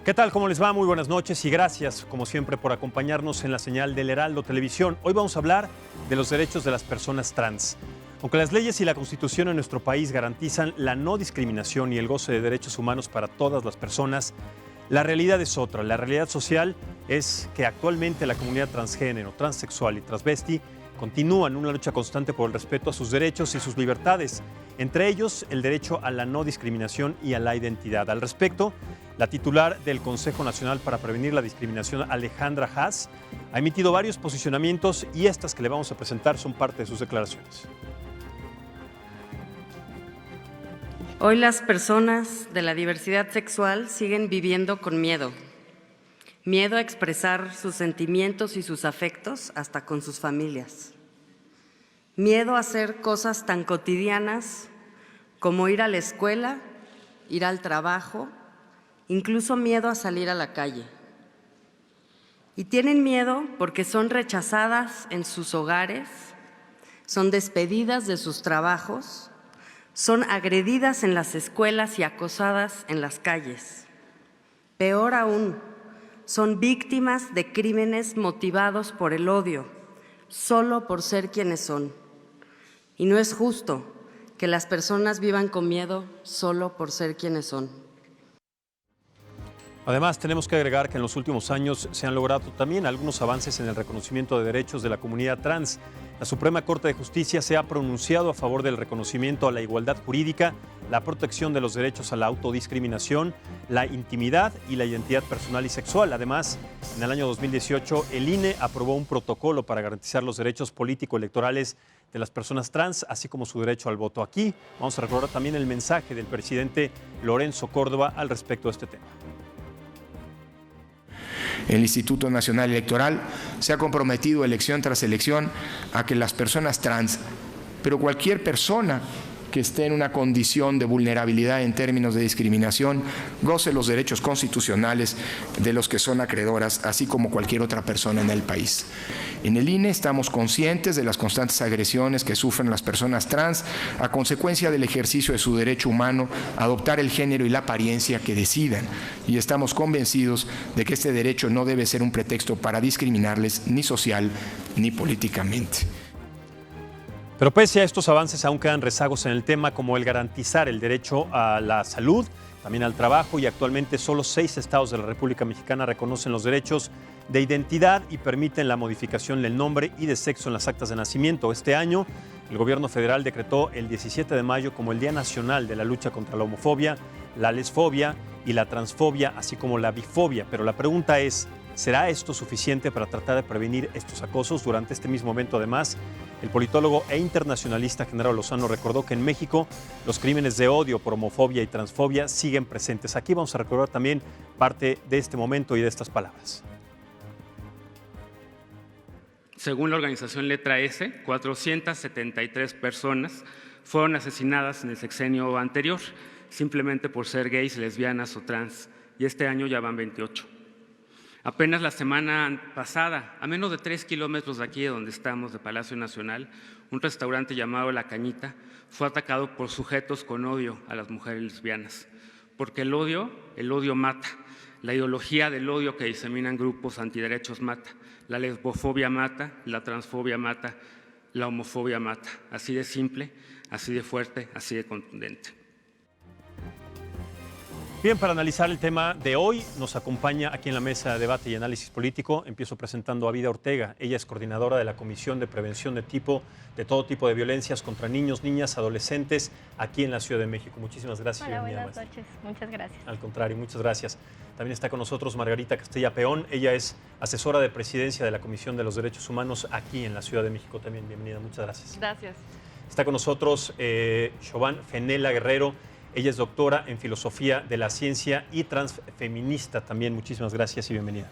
¿Qué tal? ¿Cómo les va? Muy buenas noches y gracias, como siempre, por acompañarnos en la señal del Heraldo Televisión. Hoy vamos a hablar de los derechos de las personas trans. Aunque las leyes y la Constitución en nuestro país garantizan la no discriminación y el goce de derechos humanos para todas las personas, la realidad es otra. La realidad social es que actualmente la comunidad transgénero, transexual y transvesti continúan una lucha constante por el respeto a sus derechos y sus libertades, entre ellos el derecho a la no discriminación y a la identidad. Al respecto, la titular del Consejo Nacional para Prevenir la Discriminación, Alejandra Haas, ha emitido varios posicionamientos y estas que le vamos a presentar son parte de sus declaraciones. Hoy las personas de la diversidad sexual siguen viviendo con miedo. Miedo a expresar sus sentimientos y sus afectos hasta con sus familias. Miedo a hacer cosas tan cotidianas como ir a la escuela, ir al trabajo, incluso miedo a salir a la calle. Y tienen miedo porque son rechazadas en sus hogares, son despedidas de sus trabajos, son agredidas en las escuelas y acosadas en las calles. Peor aún, son víctimas de crímenes motivados por el odio, solo por ser quienes son. Y no es justo que las personas vivan con miedo solo por ser quienes son. Además, tenemos que agregar que en los últimos años se han logrado también algunos avances en el reconocimiento de derechos de la comunidad trans. La Suprema Corte de Justicia se ha pronunciado a favor del reconocimiento a la igualdad jurídica, la protección de los derechos a la autodiscriminación, la intimidad y la identidad personal y sexual. Además, en el año 2018, el INE aprobó un protocolo para garantizar los derechos político-electorales de las personas trans, así como su derecho al voto. Aquí vamos a recordar también el mensaje del presidente Lorenzo Córdoba al respecto de este tema. El Instituto Nacional Electoral se ha comprometido elección tras elección a que las personas trans, pero cualquier persona que esté en una condición de vulnerabilidad en términos de discriminación, goce los derechos constitucionales de los que son acreedoras, así como cualquier otra persona en el país. En el INE estamos conscientes de las constantes agresiones que sufren las personas trans a consecuencia del ejercicio de su derecho humano a adoptar el género y la apariencia que decidan, y estamos convencidos de que este derecho no debe ser un pretexto para discriminarles ni social ni políticamente. Pero pese a estos avances, aún quedan rezagos en el tema, como el garantizar el derecho a la salud, también al trabajo, y actualmente solo 6 estados de la República Mexicana reconocen los derechos de identidad y permiten la modificación del nombre y de sexo en las actas de nacimiento. Este año, el gobierno federal decretó el 17 de mayo como el Día Nacional de la Lucha contra la Homofobia, la Lesfobia y la Transfobia, así como la Bifobia. Pero la pregunta es, ¿será esto suficiente para tratar de prevenir estos acosos? Durante este mismo evento, además, el politólogo e internacionalista Genaro Lozano recordó que en México los crímenes de odio por homofobia y transfobia siguen presentes. Aquí vamos a recordar también parte de este momento y de estas palabras. Según la organización Letra S, 473 personas fueron asesinadas en el sexenio anterior, simplemente por ser gays, lesbianas o trans, y este año ya van 28. Apenas la semana pasada, a menos de 3 kilómetros de aquí, donde estamos, de Palacio Nacional, un restaurante llamado La Cañita fue atacado por sujetos con odio a las mujeres lesbianas. Porque el odio mata. La ideología del odio que diseminan grupos antiderechos mata. La lesbofobia mata, la transfobia mata, la homofobia mata. Así de simple, así de fuerte, así de contundente. Bien, para analizar el tema de hoy, nos acompaña aquí en la mesa de debate y análisis político. Empiezo presentando a Vida Ortega. Ella es coordinadora de la Comisión de Prevención de todo tipo de violencias contra niños, niñas, adolescentes, aquí en la Ciudad de México. Muchísimas gracias. Hola, buenas noches. Muchas gracias. Al contrario, muchas gracias. También está con nosotros Margarita Castella Peón. Ella es asesora de presidencia de la Comisión de los Derechos Humanos aquí en la Ciudad de México también. Bienvenida, muchas gracias. Gracias. Está con nosotros Chauván Fenela Guerrero. Ella es doctora en Filosofía de la Ciencia y transfeminista también. Muchísimas gracias y bienvenida.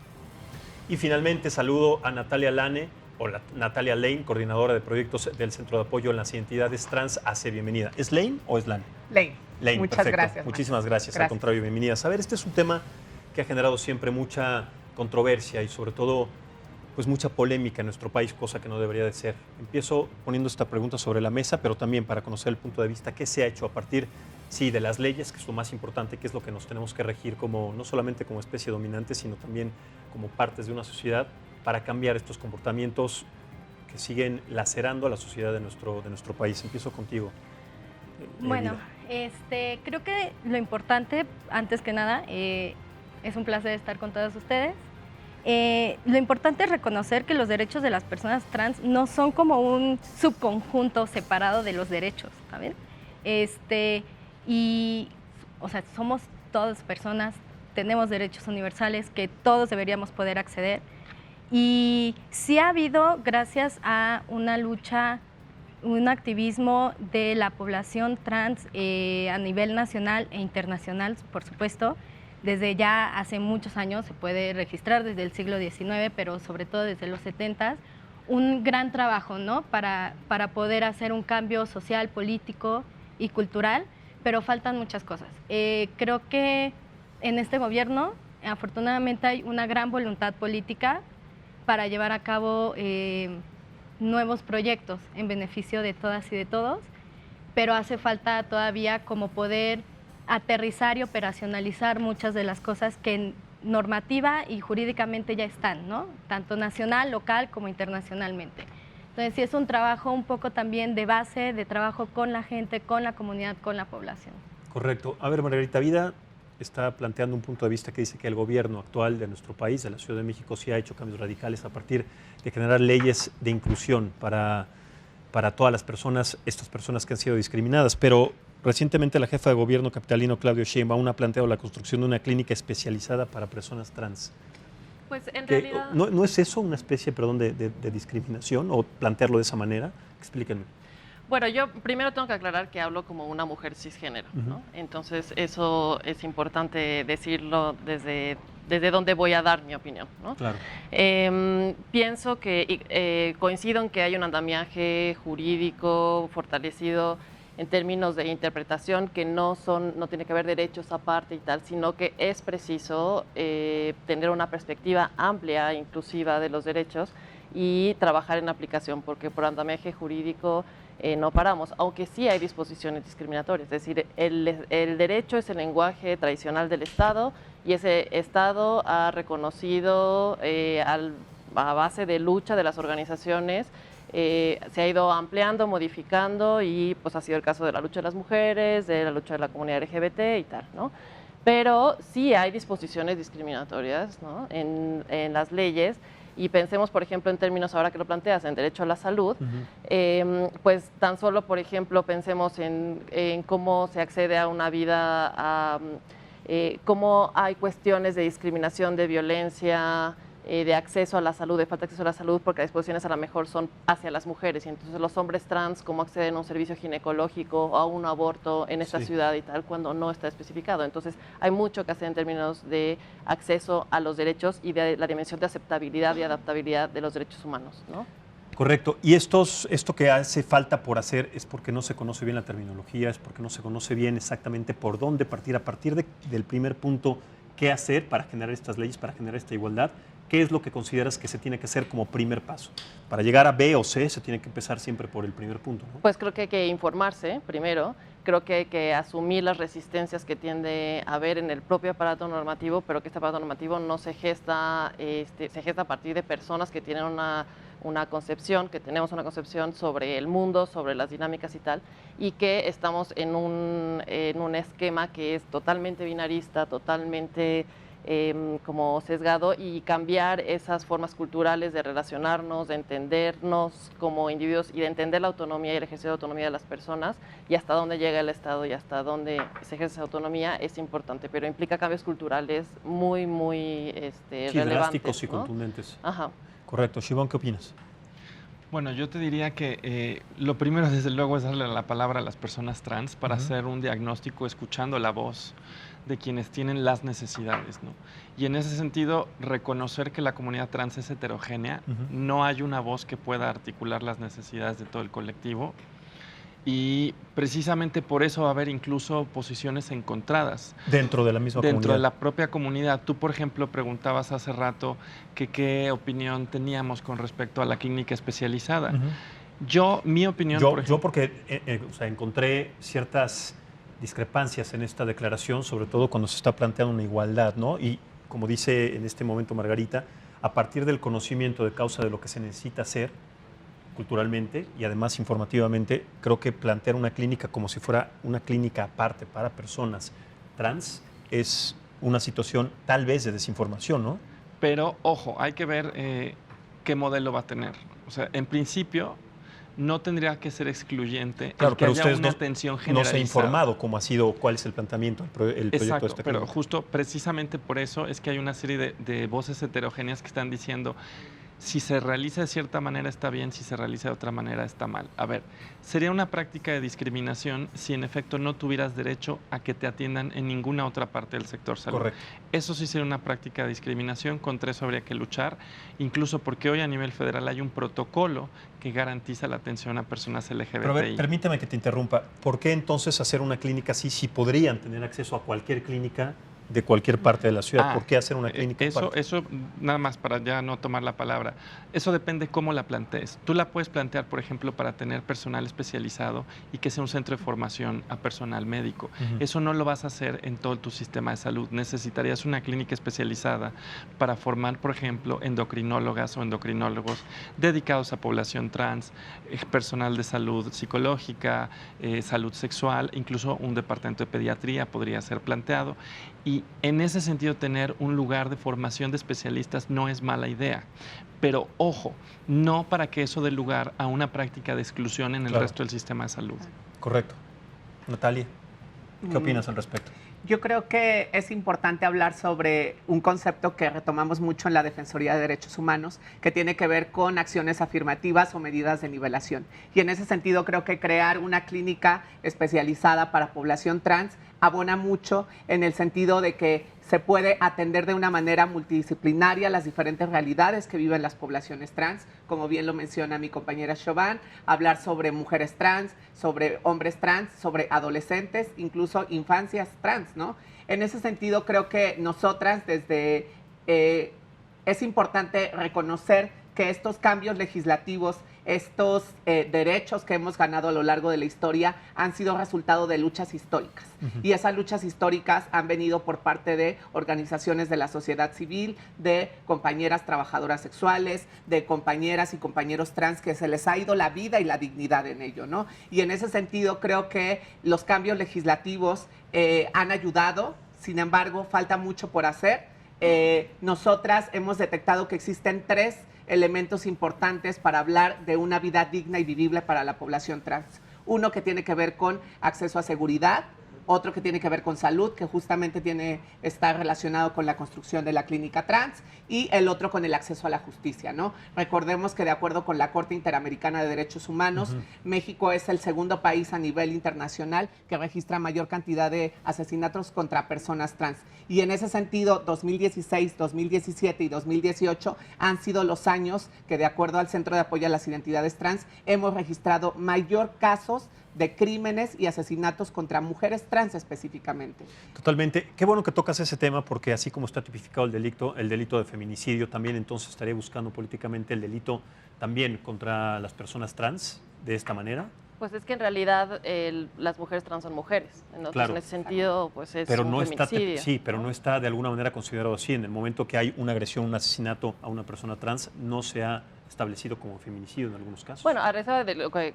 Y finalmente saludo a Natalia Lane, Natalia Lane, coordinadora de proyectos del Centro de Apoyo a las Identidades Trans. AC, bienvenida. ¿Es Lane o es Lane? Lane. Lane, muchas perfecto. gracias. Muchísimas gracias. Al contrario, bienvenida. A ver, este es un tema que ha generado siempre mucha controversia y sobre todo pues mucha polémica en nuestro país, cosa que no debería de ser. Empiezo poniendo esta pregunta sobre la mesa, pero también para conocer el punto de vista, ¿qué se ha hecho a partir Sí, de las leyes, que es lo más importante, que es lo que nos tenemos que regir como, no solamente como especie dominante, sino también como partes de una sociedad para cambiar estos comportamientos que siguen lacerando a la sociedad de nuestro país. Empiezo contigo. Bueno, creo que lo importante, antes que nada, es un placer estar con todos ustedes. Lo importante es reconocer que los derechos de las personas trans no son como un subconjunto separado de los derechos, ¿saben? Y, o sea, somos todas personas, tenemos derechos universales que todos deberíamos poder acceder. Y sí ha habido, gracias a una lucha, un activismo de la población trans a nivel nacional e internacional, por supuesto. Desde ya hace muchos años se puede registrar, desde el siglo XIX, pero sobre todo desde los 70s, un gran trabajo, ¿no? para poder hacer un cambio social, político y cultural, pero faltan muchas cosas. Creo que en este gobierno, afortunadamente, hay una gran voluntad política para llevar a cabo nuevos proyectos en beneficio de todas y de todos, pero hace falta todavía como poder aterrizar y operacionalizar muchas de las cosas que normativa y jurídicamente ya están, ¿no? Tanto nacional, local como internacionalmente. Entonces sí es un trabajo un poco también de base, de trabajo con la gente, con la comunidad, con la población. Correcto. A ver, Margarita Vida está planteando un punto de vista que dice que el gobierno actual de nuestro país, de la Ciudad de México, sí ha hecho cambios radicales a partir de generar leyes de inclusión para todas las personas, estas personas que han sido discriminadas. Pero recientemente la jefa de gobierno capitalino, Claudio Sheinbaum, ha planteado la construcción de una clínica especializada para personas trans. Pues en realidad... ¿No es eso una especie, perdón, de discriminación o plantearlo de esa manera? Explíquenme. Bueno, yo primero tengo que aclarar que hablo como una mujer cisgénero, ¿no? Entonces eso es importante decirlo desde donde voy a dar mi opinión, ¿no? Claro. Pienso que coincido en que hay un andamiaje jurídico fortalecido en términos de interpretación que no tiene que haber derechos aparte y tal, sino que es preciso tener una perspectiva amplia, inclusiva de los derechos y trabajar en aplicación, porque por andamiaje jurídico no paramos, aunque sí hay disposiciones discriminatorias. Es decir, el derecho es el lenguaje tradicional del Estado y ese Estado ha reconocido a base de lucha de las organizaciones, se ha ido ampliando, modificando y pues ha sido el caso de la lucha de las mujeres, de la lucha de la comunidad LGBT y tal, ¿no? Pero sí hay disposiciones discriminatorias, ¿no? en las leyes. Y pensemos, por ejemplo, en términos, ahora que lo planteas, en derecho a la salud, pues tan solo, por ejemplo, pensemos en cómo se accede a una vida, cómo hay cuestiones de discriminación, de violencia, de acceso a la salud, de falta de acceso a la salud, porque las disposiciones a lo mejor son hacia las mujeres, y entonces los hombres trans, cómo acceden a un servicio ginecológico o a un aborto en esta ciudad y tal, cuando no está especificado. Entonces hay mucho que hacer en términos de acceso a los derechos y de la dimensión de aceptabilidad y adaptabilidad de los derechos humanos, ¿no? Correcto. Y esto que hace falta por hacer es porque no se conoce bien la terminología, es porque no se conoce bien exactamente por dónde partir, a partir del primer punto, qué hacer para generar estas leyes, para generar esta igualdad. ¿Qué es lo que consideras que se tiene que hacer como primer paso? Para llegar a B o C se tiene que empezar siempre por el primer punto, ¿no? Pues creo que hay que informarse primero, creo que hay que asumir las resistencias que tiende a haber en el propio aparato normativo, pero que este aparato normativo no se gesta, se gesta a partir de personas que tienen una concepción, que tenemos una concepción sobre el mundo, sobre las dinámicas y tal, y que estamos en un esquema que es totalmente binarista, totalmente como sesgado, y cambiar esas formas culturales de relacionarnos, de entendernos como individuos y de entender la autonomía y el ejercicio de autonomía de las personas y hasta dónde llega el Estado y hasta dónde se ejerce esa autonomía es importante, pero implica cambios culturales muy, muy relevantes, drásticos y ¿no? contundentes. Ajá. Correcto. Sheinbaum, ¿qué opinas? Bueno, yo te diría que lo primero, desde luego, es darle la palabra a las personas trans para hacer un diagnóstico escuchando la voz de quienes tienen las necesidades, ¿no? Y en ese sentido, reconocer que la comunidad trans es heterogénea, no hay una voz que pueda articular las necesidades de todo el colectivo, y precisamente por eso va a haber incluso posiciones encontradas. Dentro de la misma comunidad. Dentro de la propia comunidad. Tú, por ejemplo, preguntabas hace rato que qué opinión teníamos con respecto a la clínica especializada. Mi opinión... Yo porque o sea, encontré ciertas discrepancias en esta declaración, sobre todo cuando se está planteando una igualdad, ¿no? Y como dice en este momento Margarita, a partir del conocimiento de causa de lo que se necesita hacer culturalmente y además informativamente, creo que plantear una clínica como si fuera una clínica aparte para personas trans es una situación tal vez de desinformación, ¿no? Pero, ojo, hay que ver qué modelo va a tener. O sea, en principio, no tendría que ser excluyente Claro, el que pero haya ustedes una no, atención no generalizada. se ha informado cómo ha sido, cuál es el planteamiento, el proyecto Exacto, de esta pero clínica. justo precisamente por eso es que hay una serie de voces heterogéneas que están diciendo si se realiza de cierta manera está bien, si se realiza de otra manera está mal. A ver, sería una práctica de discriminación si en efecto no tuvieras derecho a que te atiendan en ninguna otra parte del sector salud. Correcto. Eso sí sería una práctica de discriminación, contra eso habría que luchar, incluso porque hoy a nivel federal hay un protocolo que garantiza la atención a personas LGBTI. Pero a ver, permítame que te interrumpa. ¿Por qué entonces hacer una clínica así si podrían tener acceso a cualquier clínica de cualquier parte de la ciudad? ¿Por qué hacer una clínica aparte? Eso, nada más para ya no tomar la palabra, eso depende cómo la plantees. Tú la puedes plantear, por ejemplo, para tener personal especializado y que sea un centro de formación a personal médico. Eso no lo vas a hacer en todo tu sistema de salud. Necesitarías una clínica especializada para formar, por ejemplo, endocrinólogas o endocrinólogos dedicados a población trans, personal de salud psicológica, salud sexual, incluso un departamento de pediatría podría ser planteado. Y en ese sentido, tener un lugar de formación de especialistas no es mala idea. Pero ojo, no para que eso dé lugar a una práctica de exclusión en el resto del sistema de salud. Correcto. Natalia, ¿qué opinas al respecto? Yo creo que es importante hablar sobre un concepto que retomamos mucho en la Defensoría de Derechos Humanos, que tiene que ver con acciones afirmativas o medidas de nivelación. Y en ese sentido creo que crear una clínica especializada para población trans abona mucho en el sentido de que se puede atender de una manera multidisciplinaria las diferentes realidades que viven las poblaciones trans, como bien lo menciona mi compañera Chauvin, hablar sobre mujeres trans, sobre hombres trans, sobre adolescentes, incluso infancias trans, ¿no? En ese sentido creo que nosotras es importante reconocer que estos cambios legislativos, estos derechos que hemos ganado a lo largo de la historia han sido resultado de luchas históricas. Y esas luchas históricas han venido por parte de organizaciones de la sociedad civil, de compañeras trabajadoras sexuales, de compañeras y compañeros trans que se les ha ido la vida y la dignidad en ello, ¿no? Y en ese sentido creo que los cambios legislativos han ayudado, sin embargo, falta mucho por hacer. Nosotras hemos detectado que existen 3 elementos importantes para hablar de una vida digna y vivible para la población trans. Uno que tiene que ver con acceso a seguridad, otro que tiene que ver con salud, que justamente está relacionado con la construcción de la clínica trans, y el otro con el acceso a la justicia, ¿no? Recordemos que de acuerdo con la Corte Interamericana de Derechos Humanos, México es el segundo país a nivel internacional que registra mayor cantidad de asesinatos contra personas trans. Y en ese sentido, 2016, 2017 y 2018 han sido los años que, de acuerdo al Centro de Apoyo a las Identidades Trans, hemos registrado mayor casos de crímenes y asesinatos contra mujeres trans específicamente. Totalmente. Qué bueno que tocas ese tema porque así como está tipificado el delito de feminicidio, también entonces estaría buscando políticamente el delito también contra las personas trans de esta manera. Pues es que en realidad las mujeres trans son mujeres. Entonces, claro, en ese sentido, pues es pero un no feminicidio. Está, sí, pero ¿no? está de alguna manera considerado así. En el momento que hay una agresión, un asesinato a una persona trans, no se ha establecido como feminicidio en algunos casos. Bueno, a reserva de lo que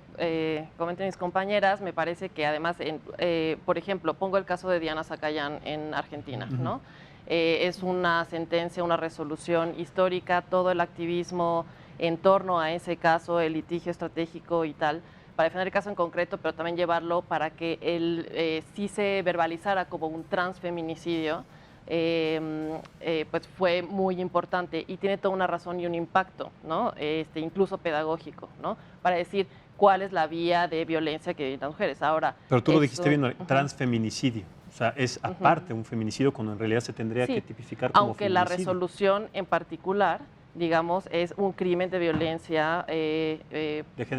comentan mis compañeras, me parece que además, por ejemplo, pongo el caso de Diana Zacayán en Argentina, ¿no? Es una sentencia, una resolución histórica, todo el activismo en torno a ese caso, el litigio estratégico y tal, para defender el caso en concreto, pero también llevarlo para que él sí se verbalizara como un transfeminicidio, pues fue muy importante y tiene toda una razón y un impacto, ¿no? Incluso pedagógico, ¿no? Para decir cuál es la vía de violencia que viven las mujeres. Ahora, pero tú lo dijiste bien, transfeminicidio. O sea, es aparte un feminicidio cuando en realidad se tendría que tipificar como aunque feminicidio. La resolución en particular, digamos, es un crimen de violencia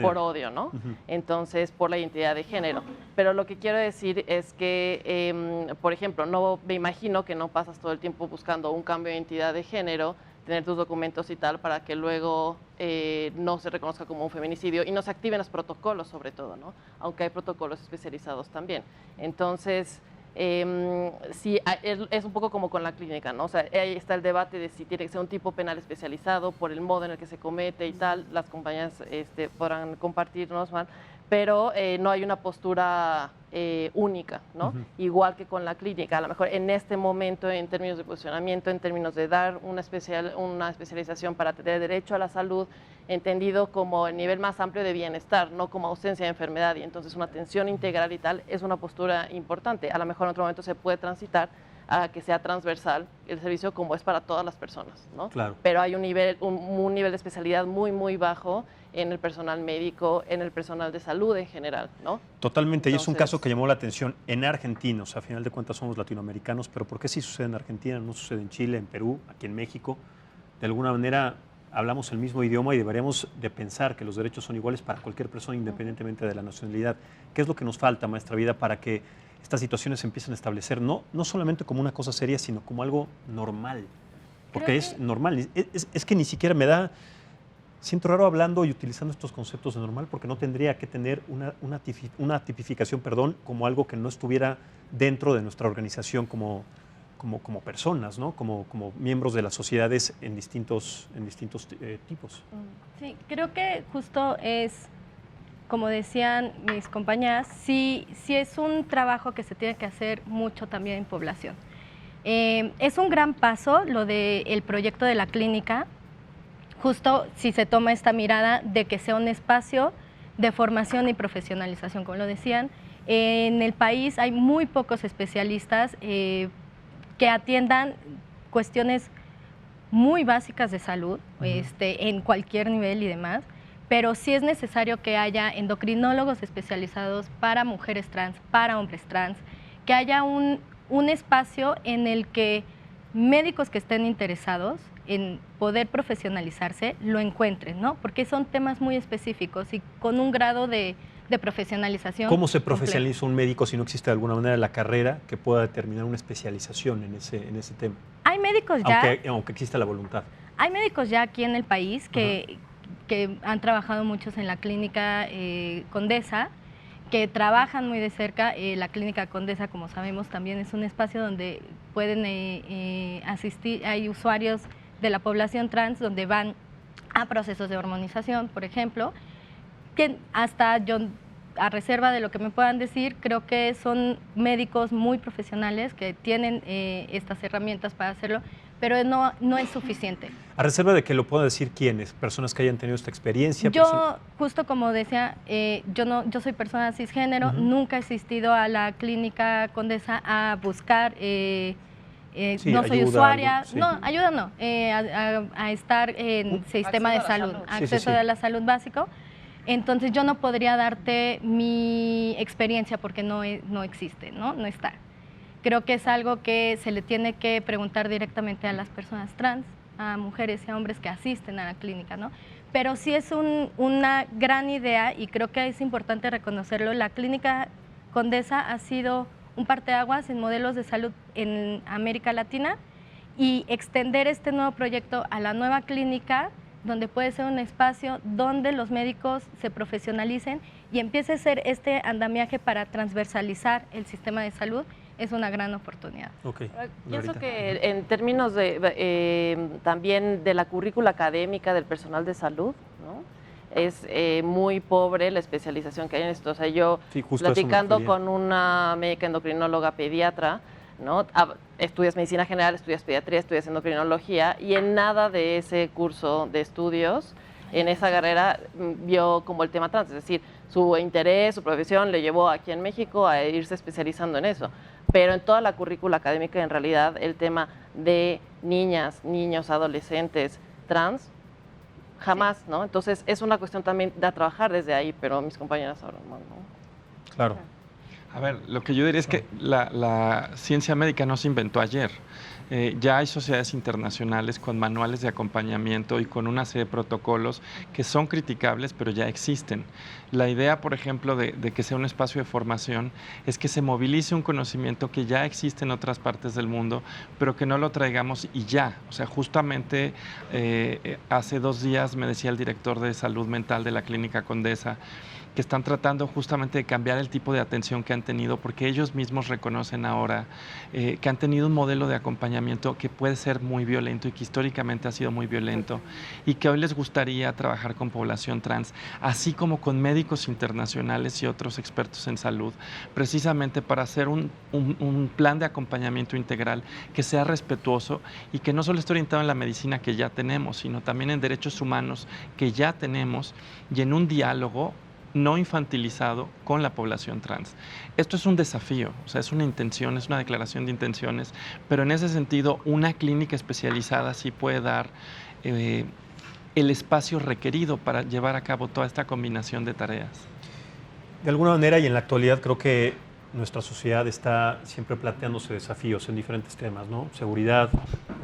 por odio, ¿no? Entonces, por la identidad de género. Pero lo que quiero decir es que, por ejemplo, no me imagino que no pasas todo el tiempo buscando un cambio de identidad de género tener tus documentos y tal, para que luego no se reconozca como un feminicidio y no se activen los protocolos sobre todo, ¿no? Aunque hay protocolos especializados también. Entonces, sí, es un poco como con la clínica, ¿no? O sea, ahí está el debate de si tiene que ser un tipo penal especializado por el modo en el que se comete y tal. Las compañías podrán compartirnos más, pero no hay una postura única, ¿no? Igual que con la clínica, a lo mejor en este momento, en términos de posicionamiento, en términos de dar una especialización para tener derecho a la salud, entendido como el nivel más amplio de bienestar, no como ausencia de enfermedad, y entonces una atención integral y tal, es una postura importante. A lo mejor en otro momento se puede transitar a que sea transversal el servicio como es para todas las personas, ¿no? Claro. Pero hay un nivel de especialidad muy bajo en el personal médico, en el personal de salud en general, ¿no? Totalmente, y es un caso que llamó la atención en Argentina, o sea, a final de cuentas somos latinoamericanos, pero ¿por qué sí sucede en Argentina, no sucede en Chile, en Perú, aquí en México? De alguna manera hablamos el mismo idioma y deberíamos de pensar que los derechos son iguales para cualquier persona independientemente de la nacionalidad. ¿Qué es lo que nos falta, maestra Vida, para que estas situaciones se empiecen a establecer no solamente como una cosa seria, sino como algo normal? Porque es normal, es que ni siquiera siento raro hablando y utilizando estos conceptos de normal porque no tendría que tener una tipificación, como algo que no estuviera dentro de nuestra organización como personas, ¿no? Como miembros de las sociedades en distintos tipos. Sí, creo que justo es, como decían mis compañeras, sí es un trabajo que se tiene que hacer mucho también en población. Es un gran paso lo del proyecto de la clínica, justo si se toma esta mirada de que sea un espacio de formación y profesionalización, como lo decían. En el país hay muy pocos especialistas que atiendan cuestiones muy básicas de salud, en cualquier nivel y demás, pero sí es necesario que haya endocrinólogos especializados para mujeres trans, para hombres trans, que haya un espacio en el que médicos que estén interesados en poder profesionalizarse lo encuentren, ¿no? Porque son temas muy específicos y con un grado de profesionalización. ¿Cómo se profesionaliza un médico si no existe de alguna manera la carrera que pueda determinar una especialización en ese tema? Hay médicos ya... Aunque exista la voluntad. Hay médicos ya aquí en el país que han trabajado muchos en la clínica Condesa, que trabajan muy de cerca. La clínica Condesa, como sabemos, también es un espacio donde pueden asistir, hay usuarios de la población trans donde van a procesos de hormonización, por ejemplo, que hasta yo, a reserva de lo que me puedan decir, creo que son médicos muy profesionales que tienen estas herramientas para hacerlo, pero no es suficiente. A reserva de que lo puedan decir quiénes, personas que hayan tenido esta experiencia. Yo, justo como decía, yo soy persona cisgénero, nunca he asistido a la clínica Condesa a buscar... no soy usuaria, ayuda no, a estar en sistema de salud, acceso a la salud básico. Entonces yo no podría darte mi experiencia porque no existe, no está. Creo que es algo que se le tiene que preguntar directamente a las personas trans, a mujeres y a hombres que asisten a la clínica, ¿no? Pero sí es una gran idea y creo que es importante reconocerlo. La clínica Condesa ha sido un parteaguas en modelos de salud en América Latina y extender este nuevo proyecto a la nueva clínica, donde puede ser un espacio donde los médicos se profesionalicen y empiece a ser este andamiaje para transversalizar el sistema de salud, es una gran oportunidad. Okay. Pienso que en términos también de la currícula académica del personal de salud, ¿no? Es muy pobre la especialización que hay en esto. O sea, yo platicando con una médica endocrinóloga pediatra, ¿no? Estudias medicina general, estudias pediatría, estudias endocrinología, y en nada de ese curso de estudios, en esa carrera, vio como el tema trans. Es decir, su interés, su profesión le llevó aquí en México a irse especializando en eso. Pero en toda la currícula académica, en realidad, el tema de niñas, niños, adolescentes trans, jamás, ¿no? Entonces, es una cuestión también de trabajar desde ahí, pero mis compañeras ahora no. Claro. A ver, lo que yo diría es que la ciencia médica no se inventó ayer. Ya hay sociedades internacionales con manuales de acompañamiento y con una serie de protocolos que son criticables, pero ya existen. La idea, por ejemplo, de que sea un espacio de formación es que se movilice un conocimiento que ya existe en otras partes del mundo, pero que no lo traigamos y ya. O sea, justamente hace 2 días me decía el director de salud mental de la Clínica Condesa que están tratando justamente de cambiar el tipo de atención que han tenido, porque ellos mismos reconocen ahora que han tenido un modelo de acompañamiento que puede ser muy violento y que históricamente ha sido muy violento, y que hoy les gustaría trabajar con población trans, así como con médicos internacionales y otros expertos en salud, precisamente para hacer un plan de acompañamiento integral que sea respetuoso y que no solo esté orientado en la medicina que ya tenemos, sino también en derechos humanos que ya tenemos y en un diálogo no infantilizado con la población trans. Esto es un desafío, o sea, es una intención, es una declaración de intenciones, pero en ese sentido una clínica especializada sí puede dar el espacio requerido para llevar a cabo toda esta combinación de tareas. De alguna manera, y en la actualidad, creo que nuestra sociedad está siempre planteándose desafíos en diferentes temas, ¿no? Seguridad,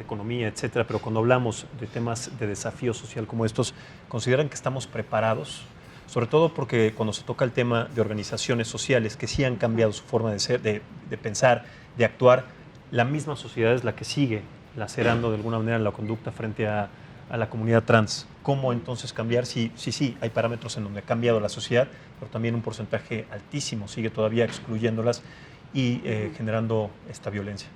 economía, etcétera, pero cuando hablamos de temas de desafío social como estos, ¿consideran que estamos preparados? Sobre todo porque cuando se toca el tema de organizaciones sociales que sí han cambiado su forma de ser, de pensar, de actuar, la misma sociedad es la que sigue lacerando de alguna manera la conducta frente a la comunidad trans. ¿Cómo entonces cambiar? Sí, hay parámetros en donde ha cambiado la sociedad, pero también un porcentaje altísimo sigue todavía excluyéndolas y generando esta violencia.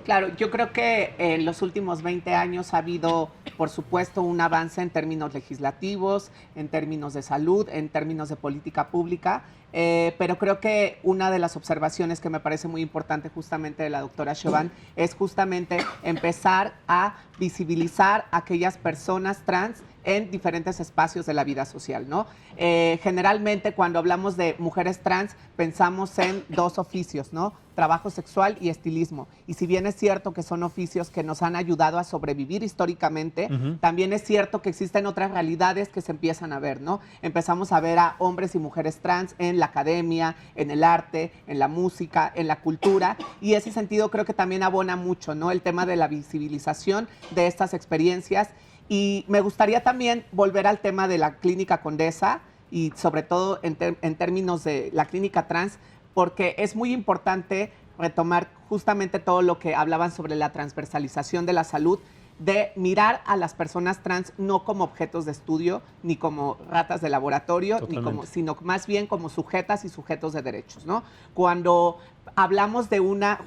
Claro, yo creo que en los últimos 20 años ha habido, por supuesto, un avance en términos legislativos, en términos de salud, en términos de política pública, pero creo que una de las observaciones que me parece muy importante justamente de la doctora Chauvin es justamente empezar a visibilizar a aquellas personas trans en diferentes espacios de la vida social, ¿no? Generalmente cuando hablamos de mujeres trans pensamos en 2 oficios, ¿no? Trabajo sexual y estilismo. Y si bien es cierto que son oficios que nos han ayudado a sobrevivir históricamente, también es cierto que existen otras realidades que se empiezan a ver, ¿no? Empezamos a ver a hombres y mujeres trans en la academia, en el arte, en la música, en la cultura, y ese sentido creo que también abona mucho, ¿no? El tema de la visibilización de estas experiencias. Y me gustaría también volver al tema de la Clínica Condesa y sobre todo en términos de la clínica trans, porque es muy importante retomar justamente todo lo que hablaban sobre la transversalización de la salud, de mirar a las personas trans no como objetos de estudio, ni como ratas de laboratorio, sino más bien como sujetas y sujetos de derechos, ¿no? Cuando hablamos de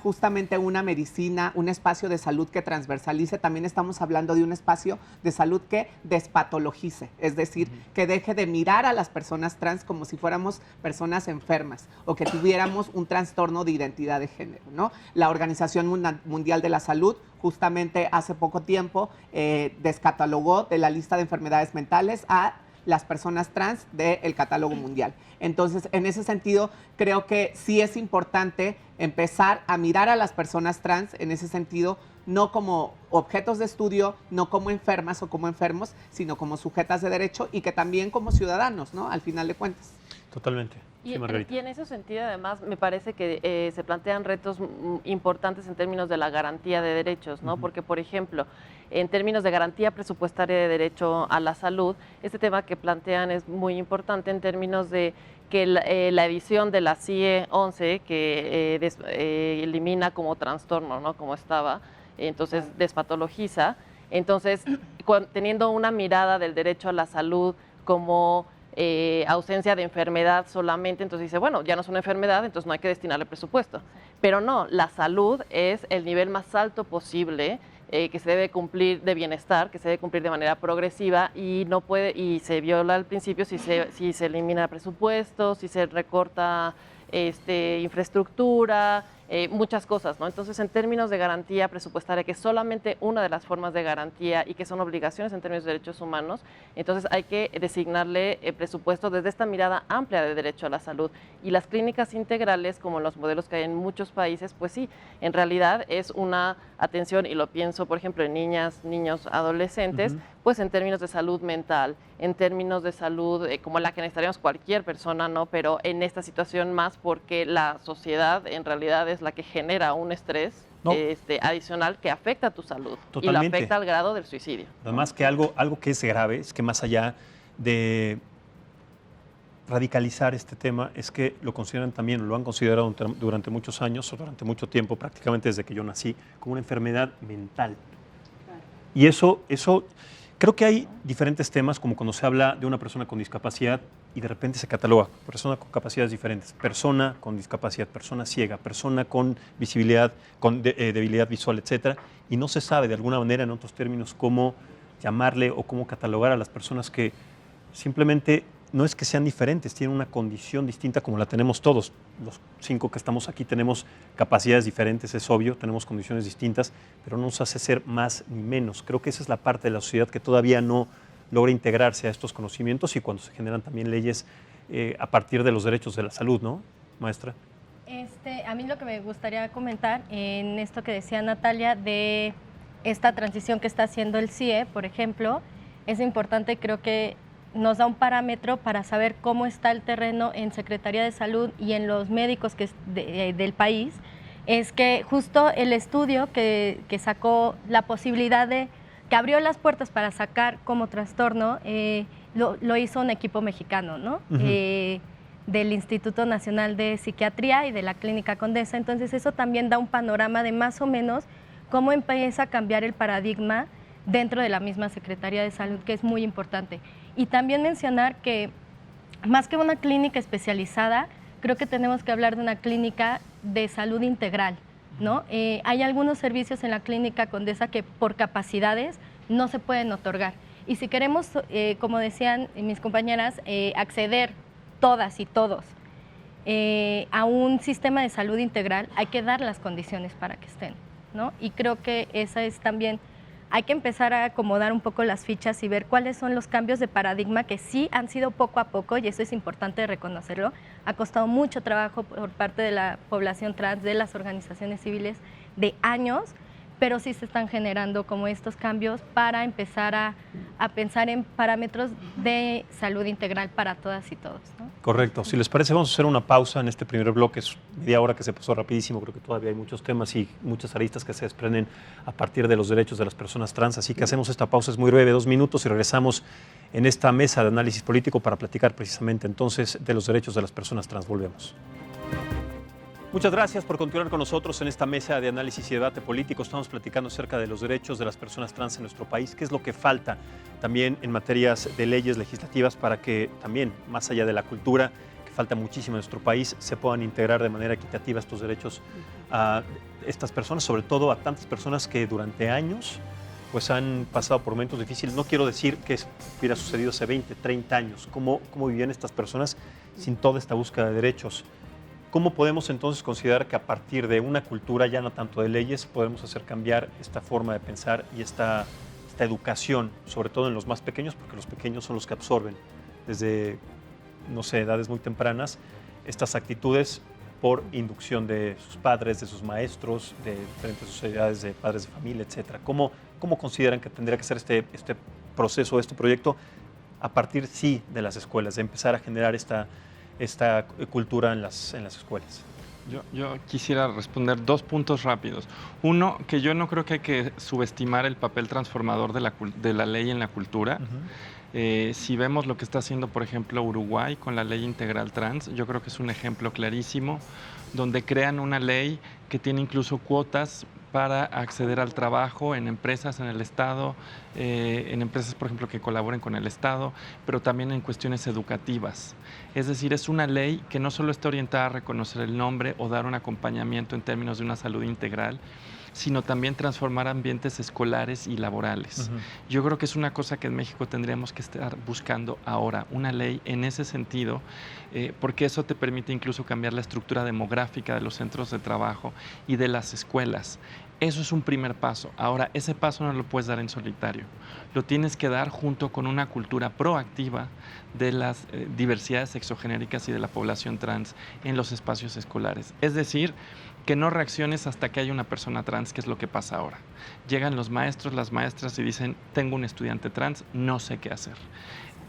justamente una medicina, un espacio de salud que transversalice, también estamos hablando de un espacio de salud que despatologice, es decir, que deje de mirar a las personas trans como si fuéramos personas enfermas o que tuviéramos un trastorno de identidad de género, ¿no? La Organización Mundial de la Salud justamente hace poco tiempo descatalogó de la lista de enfermedades mentales a las personas trans del catálogo mundial. Entonces, en ese sentido, creo que sí es importante empezar a mirar a las personas trans en ese sentido, no como objetos de estudio, no como enfermas o como enfermos, sino como sujetas de derecho y que también como ciudadanos, ¿no? Al final de cuentas. Totalmente. Y en ese sentido, además, me parece que se plantean retos importantes en términos de la garantía de derechos, ¿no? Porque, por ejemplo, en términos de garantía presupuestaria de derecho a la salud, este tema que plantean es muy importante en términos de que la edición de la CIE 11, que elimina como trastorno, ¿no? Como estaba, entonces despatologiza. Entonces, teniendo una mirada del derecho a la salud como ausencia de enfermedad solamente, entonces dice, bueno, ya no es una enfermedad, entonces no hay que destinarle presupuesto. Pero no, la salud es el nivel más alto posible que se debe cumplir de bienestar, que se debe cumplir de manera progresiva y no puede, y se viola al principio si se elimina presupuesto, si se recorta infraestructura, muchas cosas, ¿no? Entonces, en términos de garantía presupuestaria, que es solamente una de las formas de garantía y que son obligaciones en términos de derechos humanos, entonces hay que designarle presupuesto desde esta mirada amplia de derecho a la salud. Y las clínicas integrales, como los modelos que hay en muchos países, pues sí, en realidad es una atención, y lo pienso, por ejemplo, en niñas, niños, adolescentes, pues en términos de salud mental, en términos de salud como la que necesitaríamos cualquier persona, ¿no? Pero en esta situación más porque la sociedad en realidad es la que genera un estrés No. Adicional que afecta a tu salud. Totalmente. Y lo afecta al grado del suicidio. Además que algo que es grave es que más allá de radicalizar este tema, es que lo consideran también, lo han considerado durante muchos años o durante mucho tiempo, prácticamente desde que yo nací, como una enfermedad mental. Y eso creo que hay diferentes temas, como cuando se habla de una persona con discapacidad y de repente se cataloga persona con capacidades diferentes, persona con discapacidad, persona ciega, persona con visibilidad, con debilidad visual, etcétera, y no se sabe de alguna manera, en otros términos, cómo llamarle o cómo catalogar a las personas que simplemente no es que sean diferentes, tienen una condición distinta como la tenemos todos. Los 5 que estamos aquí tenemos capacidades diferentes, es obvio, tenemos condiciones distintas, pero no nos hace ser más ni menos. Creo que esa es la parte de la sociedad que todavía no logra integrarse a estos conocimientos y cuando se generan también leyes a partir de los derechos de la salud, ¿no, maestra? A mí lo que me gustaría comentar en esto que decía Natalia de esta transición que está haciendo el CIE, por ejemplo, es importante, creo que nos da un parámetro para saber cómo está el terreno en Secretaría de Salud y en los médicos del país, es que justo el estudio que sacó la posibilidad que abrió las puertas para sacar como trastorno, lo hizo un equipo mexicano, ¿no? Uh-huh. Del Instituto Nacional de Psiquiatría y de la Clínica Condesa. Entonces eso también da un panorama de más o menos cómo empieza a cambiar el paradigma dentro de la misma Secretaría de Salud, que es muy importante. Y también mencionar que más que una clínica especializada, creo que tenemos que hablar de una clínica de salud integral, ¿no? Hay algunos servicios en la Clínica Condesa que por capacidades no se pueden otorgar. Y si queremos, como decían mis compañeras, acceder todas y todos a un sistema de salud integral, hay que dar las condiciones para que estén, ¿no? Y creo que esa es también, hay que empezar a acomodar un poco las fichas y ver cuáles son los cambios de paradigma que sí han sido poco a poco, y eso es importante reconocerlo. Ha costado mucho trabajo por parte de la población trans, de las organizaciones civiles, de años, pero sí se están generando como estos cambios para empezar a pensar en parámetros de salud integral para todas y todos, ¿no? Correcto. Si les parece, vamos a hacer una pausa en este primer bloque. Es media hora que se pasó rapidísimo. Creo que todavía hay muchos temas y muchas aristas que se desprenden a partir de los derechos de las personas trans. Así que hacemos esta pausa, es muy breve, 2 minutos, y regresamos en esta mesa de análisis político para platicar precisamente entonces de los derechos de las personas trans. Volvemos. Muchas gracias por continuar con nosotros en esta mesa de análisis y debate político. Estamos platicando acerca de los derechos de las personas trans en nuestro país, qué es lo que falta también en materias de leyes legislativas para que también, más allá de la cultura, que falta muchísimo en nuestro país, se puedan integrar de manera equitativa estos derechos a estas personas, sobre todo a tantas personas que durante años pues han pasado por momentos difíciles. No quiero decir que hubiera sucedido hace 20, 30 años, cómo vivían estas personas sin toda esta búsqueda de derechos. ¿Cómo podemos entonces considerar que a partir de una cultura, ya no tanto de leyes, podemos hacer cambiar esta forma de pensar y esta educación, sobre todo en los más pequeños, porque los pequeños son los que absorben desde, no sé, edades muy tempranas, estas actitudes por inducción de sus padres, de sus maestros, de diferentes sociedades, de padres de familia, etcétera? ¿Cómo consideran que tendría que ser este proceso, este proyecto, a partir, sí, de las escuelas, de empezar a generar esta cultura en las escuelas? Yo quisiera responder 2 puntos rápidos. Uno, que yo no creo que hay que subestimar el papel transformador de la ley en la cultura. Uh-huh. Si vemos lo que está haciendo, por ejemplo, Uruguay con la ley integral trans, yo creo que es un ejemplo clarísimo, donde crean una ley que tiene incluso cuotas para acceder al trabajo en empresas, en el Estado, en empresas, por ejemplo, que colaboren con el Estado, pero también en cuestiones educativas. Es decir, es una ley que no solo está orientada a reconocer el nombre o dar un acompañamiento en términos de una salud integral, sino también transformar ambientes escolares y laborales. Uh-huh. Yo creo que es una cosa que en México tendríamos que estar buscando ahora, una ley en ese sentido, porque eso te permite incluso cambiar la estructura demográfica de los centros de trabajo y de las escuelas. Eso es un primer paso. Ahora, ese paso no lo puedes dar en solitario. Lo tienes que dar junto con una cultura proactiva de las diversidades sexogenéricas y de la población trans en los espacios escolares. Es decir, que no reacciones hasta que haya una persona trans, que es lo que pasa ahora. Llegan los maestros, las maestras y dicen, tengo un estudiante trans, no sé qué hacer.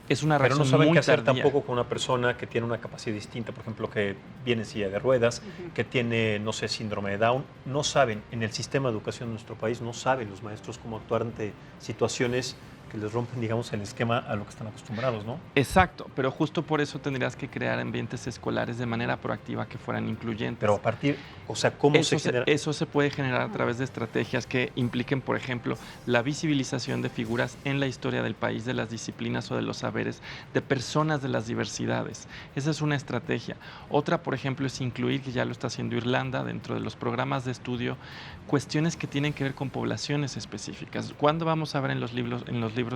Es una Pero reacción no saben muy qué hacer tardía. tampoco con una persona que tiene una capacidad distinta, por ejemplo, que viene en silla de ruedas, que tiene, no sé, síndrome de Down. No saben, en el sistema de educación de nuestro país, no saben los maestros cómo actuar ante situaciones que les rompen, digamos, el esquema a lo que están acostumbrados, ¿no? Exacto, pero justo por eso tendrías que crear ambientes escolares de manera proactiva que fueran incluyentes. Pero a partir, o sea, ¿cómo se genera? Eso se puede generar a través de estrategias que impliquen, por ejemplo, la visibilización de figuras en la historia del país, de las disciplinas o de los saberes, de personas de las diversidades. Esa es una estrategia. Otra, por ejemplo, es incluir, que ya lo está haciendo Irlanda, dentro de los programas de estudio, cuestiones que tienen que ver con poblaciones específicas. ¿Cuándo vamos a ver en los libros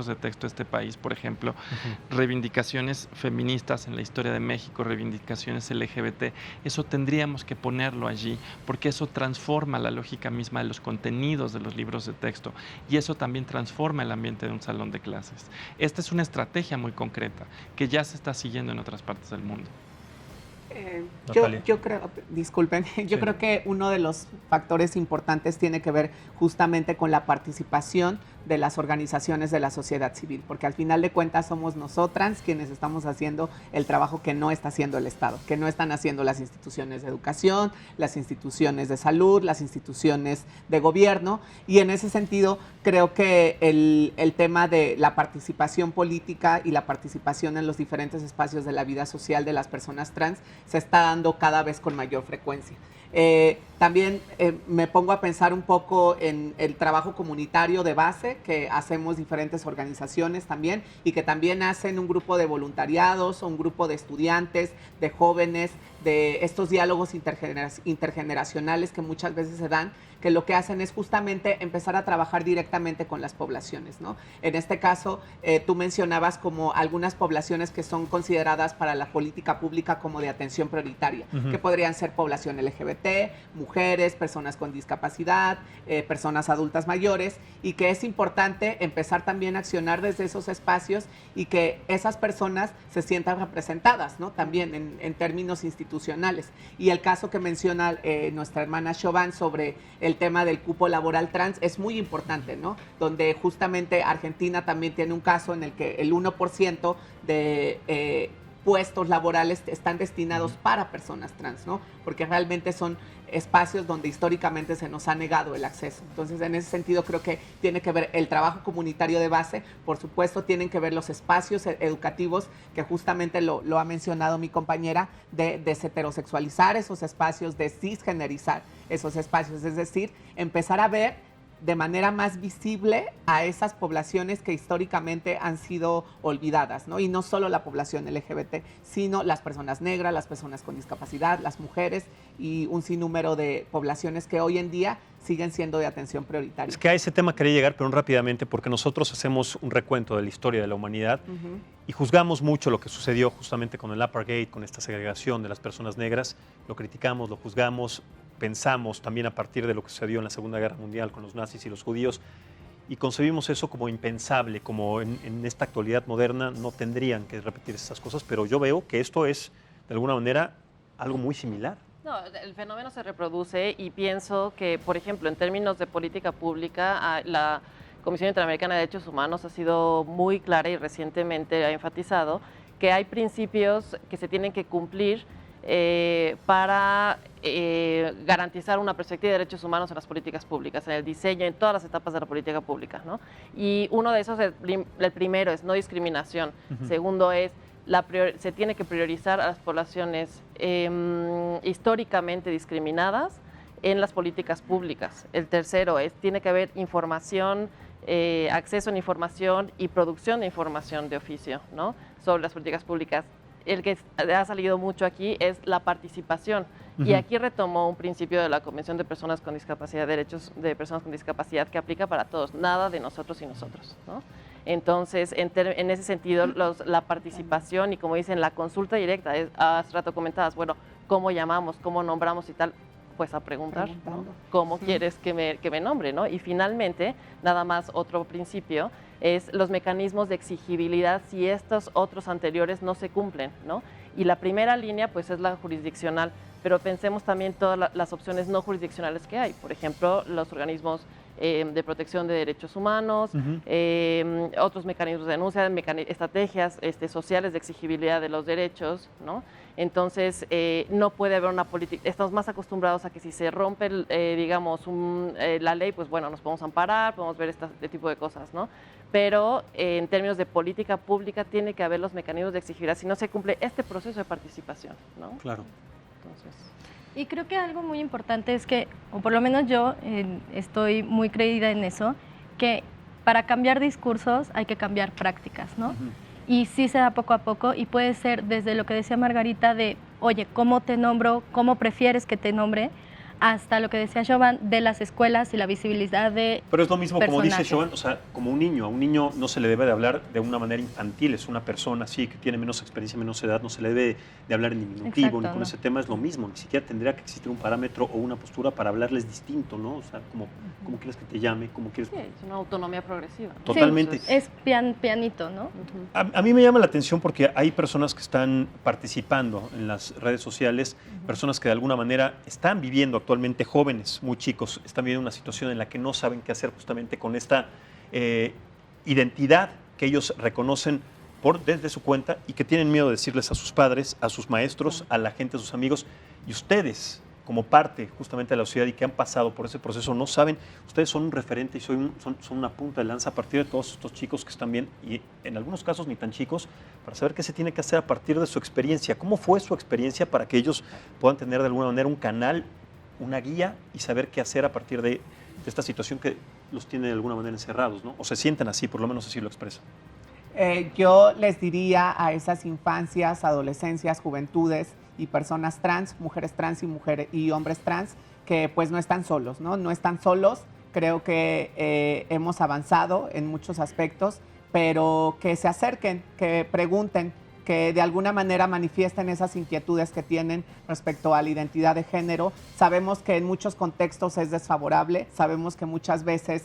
de texto de este país, por ejemplo, reivindicaciones feministas en la historia de México, reivindicaciones LGBT? Eso tendríamos que ponerlo allí, porque eso transforma la lógica misma de los contenidos de los libros de texto y eso también transforma el ambiente de un salón de clases. Esta es una estrategia muy concreta que ya se está siguiendo en otras partes del mundo. Yo creo, disculpen, yo creo que uno de los factores importantes tiene que ver justamente con la participación de las organizaciones de la sociedad civil, porque al final de cuentas somos nosotras quienes estamos haciendo el trabajo que no está haciendo el Estado, que no están haciendo las instituciones de educación, las instituciones de salud, las instituciones de gobierno, y en ese sentido creo que el tema de la participación política y la participación en los diferentes espacios de la vida social de las personas trans se está dando cada vez con mayor frecuencia. También me pongo a pensar un poco en el trabajo comunitario de base que hacemos diferentes organizaciones también y que también hacen un grupo de voluntariados o un grupo de estudiantes, de jóvenes, de estos diálogos intergeneracionales que muchas veces se dan, que lo que hacen es justamente empezar a trabajar directamente con las poblaciones, ¿no? En este caso, tú mencionabas como algunas poblaciones que son consideradas para la política pública como de atención prioritaria, que podrían ser población LGBT, mujeres, personas con discapacidad, personas adultas mayores, y que es importante empezar también a accionar desde esos espacios y que esas personas se sientan representadas, ¿no? También en términos institucionales. Y el caso que menciona nuestra hermana Chauvin sobre el tema del cupo laboral trans es muy importante, ¿no? Donde justamente Argentina también tiene un caso en el que el 1% de puestos laborales están destinados para personas trans, ¿no? Porque realmente son espacios donde históricamente se nos ha negado el acceso. Entonces, en ese sentido, creo que tiene que ver el trabajo comunitario de base, por supuesto, tienen que ver los espacios educativos, que justamente lo ha mencionado mi compañera, de desheterosexualizar esos espacios, de cisgenerizar esos espacios, es decir, empezar a ver de manera más visible a esas poblaciones que históricamente han sido olvidadas, ¿no? Y no solo la población LGBT, sino las personas negras, las personas con discapacidad, las mujeres y un sinnúmero de poblaciones que hoy en día siguen siendo de atención prioritaria. Es que a ese tema quería llegar, pero rápidamente, porque nosotros hacemos un recuento de la historia de la humanidad y juzgamos mucho lo que sucedió justamente con el Apartheid, con esta segregación de las personas negras. Lo criticamos, lo juzgamos, pensamos también a partir de lo que sucedió en la Segunda Guerra Mundial con los nazis y los judíos, y concebimos eso como impensable, como en esta actualidad moderna no tendrían que repetir esas cosas, pero yo veo que esto es, de alguna manera, algo muy similar. No, el fenómeno se reproduce y pienso que, por ejemplo, en términos de política pública, la Comisión Interamericana de Derechos Humanos ha sido muy clara y recientemente ha enfatizado que hay principios que se tienen que cumplir para garantizar una perspectiva de derechos humanos en las políticas públicas, en el diseño, en todas las etapas de la política pública, ¿no? Y uno de esos, el primero es no discriminación, segundo es se tiene que priorizar a las poblaciones históricamente discriminadas en las políticas públicas. El tercero es, tiene que haber información, acceso a información y producción de información de oficio, ¿no? Sobre las políticas públicas. El que ha salido mucho aquí es la participación. Y aquí retomó un principio de la Convención de Personas con Discapacidad, Derechos de Personas con Discapacidad, que aplica para todos, nada de nosotros y nosotros, ¿no? Entonces, en ese sentido, la participación y, como dicen, la consulta directa, hace rato comentabas, bueno, ¿cómo llamamos, cómo nombramos y tal? Pues a preguntar, ¿no? ¿Cómo quieres que me nombre, ¿no? Y finalmente, nada más otro principio, es los mecanismos de exigibilidad si estos otros anteriores no se cumplen, ¿no? Y la primera línea, pues, es la jurisdiccional, pero pensemos también todas las opciones no jurisdiccionales que hay. Por ejemplo, los organismos de protección de derechos humanos, otros mecanismos de denuncia, estrategias sociales de exigibilidad de los derechos, ¿no? Entonces, no puede haber una política, estamos más acostumbrados a que si se rompe, digamos, la ley, pues bueno, nos podemos amparar, podemos ver este tipo de cosas, ¿no? Pero en términos de política pública tiene que haber los mecanismos de exigibilidad si no se cumple este proceso de participación, ¿no? Claro. Entonces... Y creo que algo muy importante es que, o por lo menos yo estoy muy creída en eso, que para cambiar discursos hay que cambiar prácticas, ¿no? Y sí se da poco a poco y puede ser desde lo que decía Margarita de, oye, ¿cómo te nombro? ¿Cómo prefieres que te nombre? Hasta lo que decía Chauvin de las escuelas y la visibilidad de Pero es lo mismo como dice personajes. Chauvin, o sea, como un niño. A un niño no se le debe de hablar de una manera infantil, es una persona así que tiene menos experiencia, menos edad, no se le debe de hablar en diminutivo, Exacto, ni con no. ese tema es lo mismo. Ni siquiera tendría que existir un parámetro o una postura para hablarles distinto, ¿no? O sea, ¿cómo quieres que te llame? ¿Cómo quieres? Sí, es una autonomía progresiva. Totalmente. Sí, es pianito, ¿no? A mí me llama la atención porque hay personas que están participando en las redes sociales, personas que de alguna manera están viviendo actualmente, jóvenes, muy chicos, están viviendo una situación en la que no saben qué hacer justamente con esta identidad que ellos reconocen desde su cuenta y que tienen miedo de decirles a sus padres, a sus maestros, a la gente, a sus amigos. Y ustedes, como parte justamente de la sociedad y que han pasado por ese proceso, no saben, ustedes son un referente y son una punta de lanza a partir de todos estos chicos que están bien y en algunos casos ni tan chicos, para saber qué se tiene que hacer a partir de su experiencia. ¿Cómo fue su experiencia para que ellos puedan tener de alguna manera un canal, una guía y saber qué hacer a partir de esta situación que los tiene de alguna manera encerrados, ¿no? O se sienten así, por lo menos así lo expresan? Yo les diría a esas infancias, adolescencias, juventudes y personas trans, mujeres trans y hombres trans, que pues no están solos, ¿no? No están solos. Creo que hemos avanzado en muchos aspectos, pero que se acerquen, que pregunten, que de alguna manera manifiesten esas inquietudes que tienen respecto a la identidad de género. Sabemos que en muchos contextos es desfavorable, sabemos que muchas veces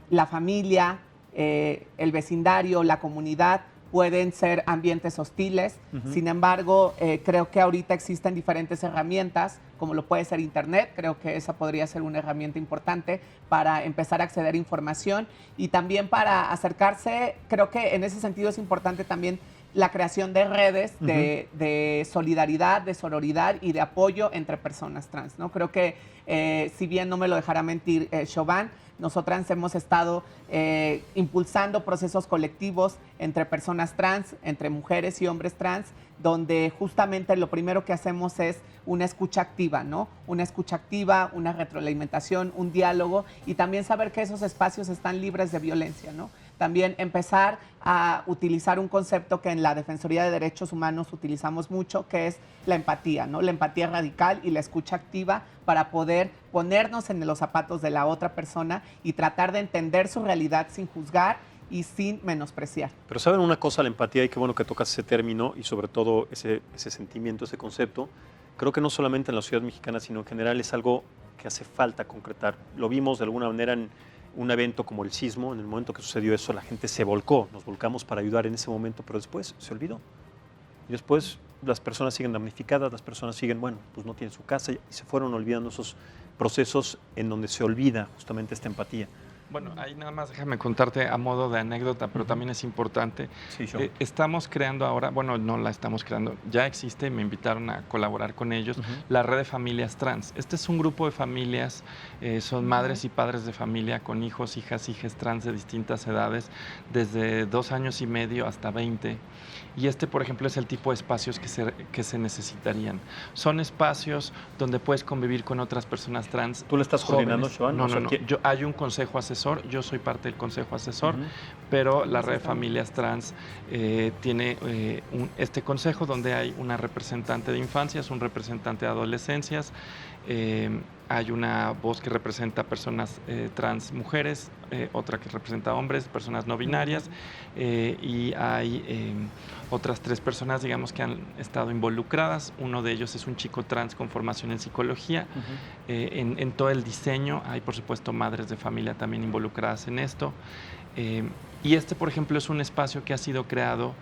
la familia, el vecindario, la comunidad pueden ser ambientes hostiles. Sin embargo, creo que ahorita existen diferentes herramientas, como lo puede ser Internet. Creo que esa podría ser una herramienta importante para empezar a acceder a información y también para acercarse. Creo que en ese sentido es importante también la creación de redes de solidaridad, de sororidad y de apoyo entre personas trans, ¿no? Creo que, si bien no me lo dejará mentir Chauvin, nosotras hemos estado impulsando procesos colectivos entre personas trans, entre mujeres y hombres trans, donde justamente lo primero que hacemos es una escucha activa, ¿no? Una escucha activa, una retroalimentación, un diálogo y también saber que esos espacios están libres de violencia, ¿no? También empezar a utilizar un concepto que en la Defensoría de Derechos Humanos utilizamos mucho, que es la empatía, ¿no? La empatía radical y la escucha activa para poder ponernos en los zapatos de la otra persona y tratar de entender su realidad sin juzgar y sin menospreciar. Pero saben una cosa, la empatía, y qué bueno que tocas ese término y sobre todo ese sentimiento, ese concepto, creo que no solamente en la sociedad mexicana, sino en general es algo que hace falta concretar. Lo vimos de alguna manera en un evento como el sismo, en el momento que sucedió eso, la gente se volcó, nos volcamos para ayudar en ese momento, pero después se olvidó. Y después las personas siguen damnificadas, las personas siguen, bueno, pues no tienen su casa y se fueron olvidando esos procesos en donde se olvida justamente esta empatía. Bueno, ahí nada más déjame contarte a modo de anécdota, pero también es importante. Sí, estamos creando ahora, bueno, no la estamos creando, ya existe, me invitaron a colaborar con ellos, la red de familias trans. Este es un grupo de familias, son madres y padres de familia con hijos, hijas, hijas trans de distintas edades, desde 2 años y medio hasta 20. Y este, por ejemplo, es el tipo de espacios que se necesitarían. Son espacios donde puedes convivir con otras personas trans. ¿Tú le estás coordinando, Chauvin? No, hay un consejo asesor, yo soy parte del consejo asesor, pero la red de familias trans tiene este consejo donde hay una representante de infancias, un representante de adolescencias, hay una voz que representa personas trans mujeres, otra que representa hombres, personas no binarias, y hay otras 3 personas, digamos, que han estado involucradas. Uno de ellos es un chico trans con formación en psicología. En todo el diseño hay, por supuesto, madres de familia también involucradas en esto. Y por ejemplo, es un espacio que ha sido creado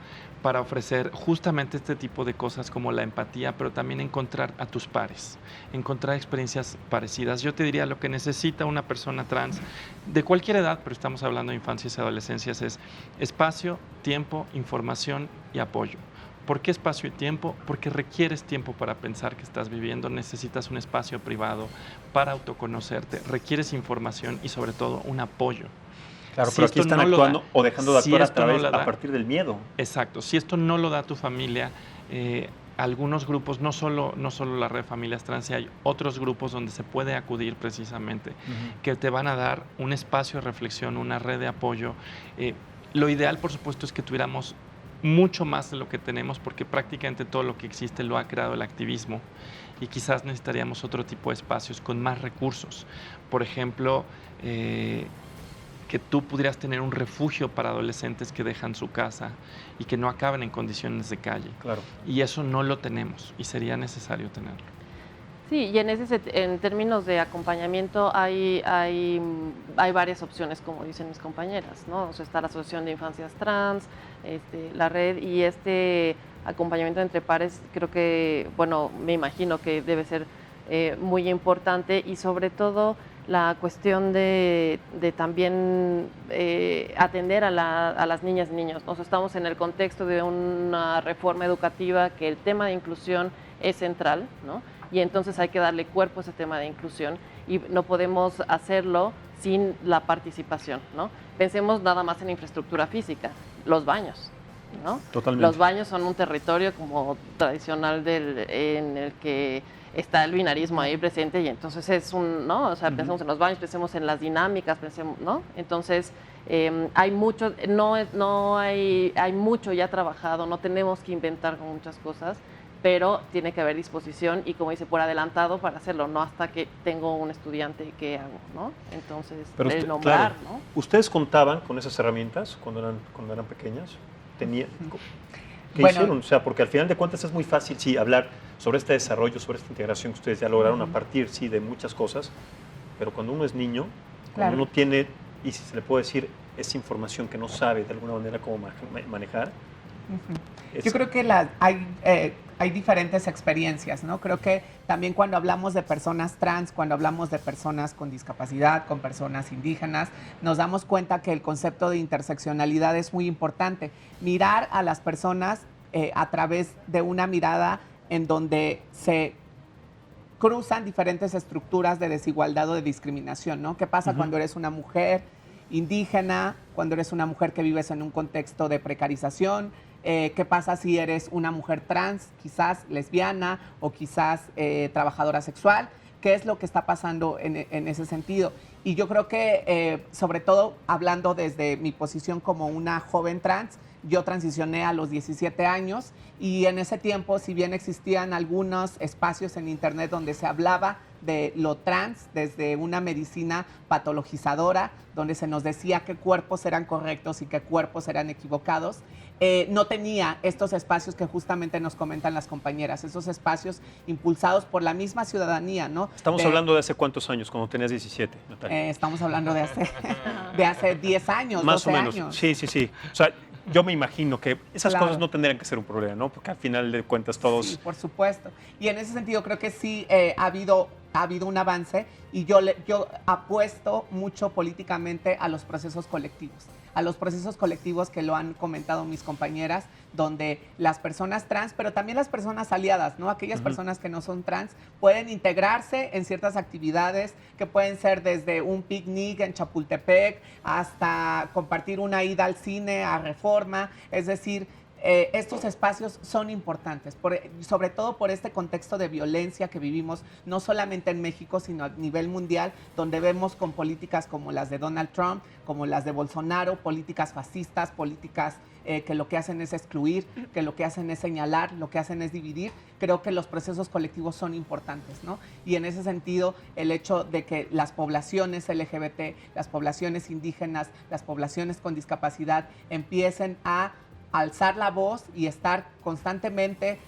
para ofrecer justamente este tipo de cosas como la empatía, pero también encontrar a tus pares, encontrar experiencias parecidas. Yo te diría lo que necesita una persona trans de cualquier edad, pero estamos hablando de infancias y adolescencias, es espacio, tiempo, información y apoyo. ¿Por qué espacio y tiempo? Porque requieres tiempo para pensar que estás viviendo, necesitas un espacio privado para autoconocerte, requieres información y sobre todo un apoyo. Claro, pero aquí están actuando o dejando de actuar a partir del miedo. Exacto. Si esto no lo da tu familia, algunos grupos, no solo la red Familias Trans, hay otros grupos donde se puede acudir precisamente, que te van a dar un espacio de reflexión, una red de apoyo. Lo ideal, por supuesto, es que tuviéramos mucho más de lo que tenemos, porque prácticamente todo lo que existe lo ha creado el activismo y quizás necesitaríamos otro tipo de espacios con más recursos. Por ejemplo, que tú pudieras tener un refugio para adolescentes que dejan su casa y que no acaben en condiciones de calle. Claro. Y eso no lo tenemos y sería necesario tenerlo. Sí, y en términos de acompañamiento hay varias opciones, como dicen mis compañeras, ¿no? O sea, está la Asociación de Infancias Trans, la red, y acompañamiento entre pares, creo que, bueno, me imagino que debe ser muy importante, y sobre todo la cuestión de también atender a las niñas y niños. O sea, estamos en el contexto de una reforma educativa que el tema de inclusión es central, ¿no? Y entonces hay que darle cuerpo a ese tema de inclusión y no podemos hacerlo sin la participación, ¿no? Pensemos nada más en infraestructura física, los baños, ¿no? Totalmente. Los baños son un territorio como tradicional en el que está el binarismo ahí presente, y entonces es ¿no? O sea, pensemos en los baños, pensemos en las dinámicas, pensemos, ¿no? Entonces, hay mucho, hay mucho ya trabajado, no tenemos que inventar con muchas cosas, pero tiene que haber disposición y, como dice, por adelantado para hacerlo, no hasta que tengo un estudiante que hago, ¿no? Entonces, pero nombrar, claro, ¿no? ¿Ustedes contaban con esas herramientas cuando eran pequeñas? ¿Qué hicieron? O sea, porque al final de cuentas es muy fácil, sí, hablar sobre este desarrollo, sobre esta integración que ustedes ya lograron a partir, sí, de muchas cosas, pero cuando uno es niño, cuando uno tiene, y si se le puede decir, esa información que no sabe de alguna manera cómo manejar. Yo creo que hay diferentes experiencias, ¿no? Creo que también cuando hablamos de personas trans, cuando hablamos de personas con discapacidad, con personas indígenas, nos damos cuenta que el concepto de interseccionalidad es muy importante. Mirar a las personas a través de una mirada en donde se cruzan diferentes estructuras de desigualdad o de discriminación, ¿no? ¿Qué pasa cuando eres una mujer indígena, cuando eres una mujer que vives en un contexto de precarización? ¿Qué pasa si eres una mujer trans, quizás lesbiana o quizás trabajadora sexual? ¿Qué es lo que está pasando en ese sentido? Y yo creo que, sobre todo hablando desde mi posición como una joven trans, yo transicioné a los 17 años y en ese tiempo, si bien existían algunos espacios en internet donde se hablaba de lo trans desde una medicina patologizadora, donde se nos decía qué cuerpos eran correctos y qué cuerpos eran equivocados, no tenía estos espacios que justamente nos comentan las compañeras, esos espacios impulsados por la misma ciudadanía, ¿no? Estamos hablando de hace cuántos años, cuando tenías 17, Natalia. Estamos hablando de hace 10 años, más 12 o menos. años. Sí. O sea, yo me imagino que esas cosas no tendrían que ser un problema, ¿no? Porque al final de cuentas todos... Sí, por supuesto. Y en ese sentido creo que sí ha habido un avance, y yo apuesto mucho políticamente a los procesos colectivos que lo han comentado mis compañeras, donde las personas trans, pero también las personas aliadas, ¿no? Aquellas personas que no son trans pueden integrarse en ciertas actividades que pueden ser desde un picnic en Chapultepec hasta compartir una ida al cine, a Reforma, es decir, estos espacios son importantes, sobre todo por este contexto de violencia que vivimos, no solamente en México, sino a nivel mundial, donde vemos con políticas como las de Donald Trump, como las de Bolsonaro, políticas fascistas, políticas que lo que hacen es excluir, que lo que hacen es señalar, lo que hacen es dividir. Creo que los procesos colectivos son importantes, ¿no? Y en ese sentido, el hecho de que las poblaciones LGBT, las poblaciones indígenas, las poblaciones con discapacidad empiecen a alzar la voz y estar constantemente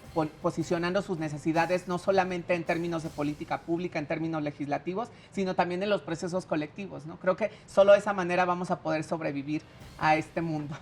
posicionando sus necesidades, no solamente en términos de política pública, en términos legislativos, sino también en los procesos colectivos, ¿no? Creo que solo de esa manera vamos a poder sobrevivir a este mundo.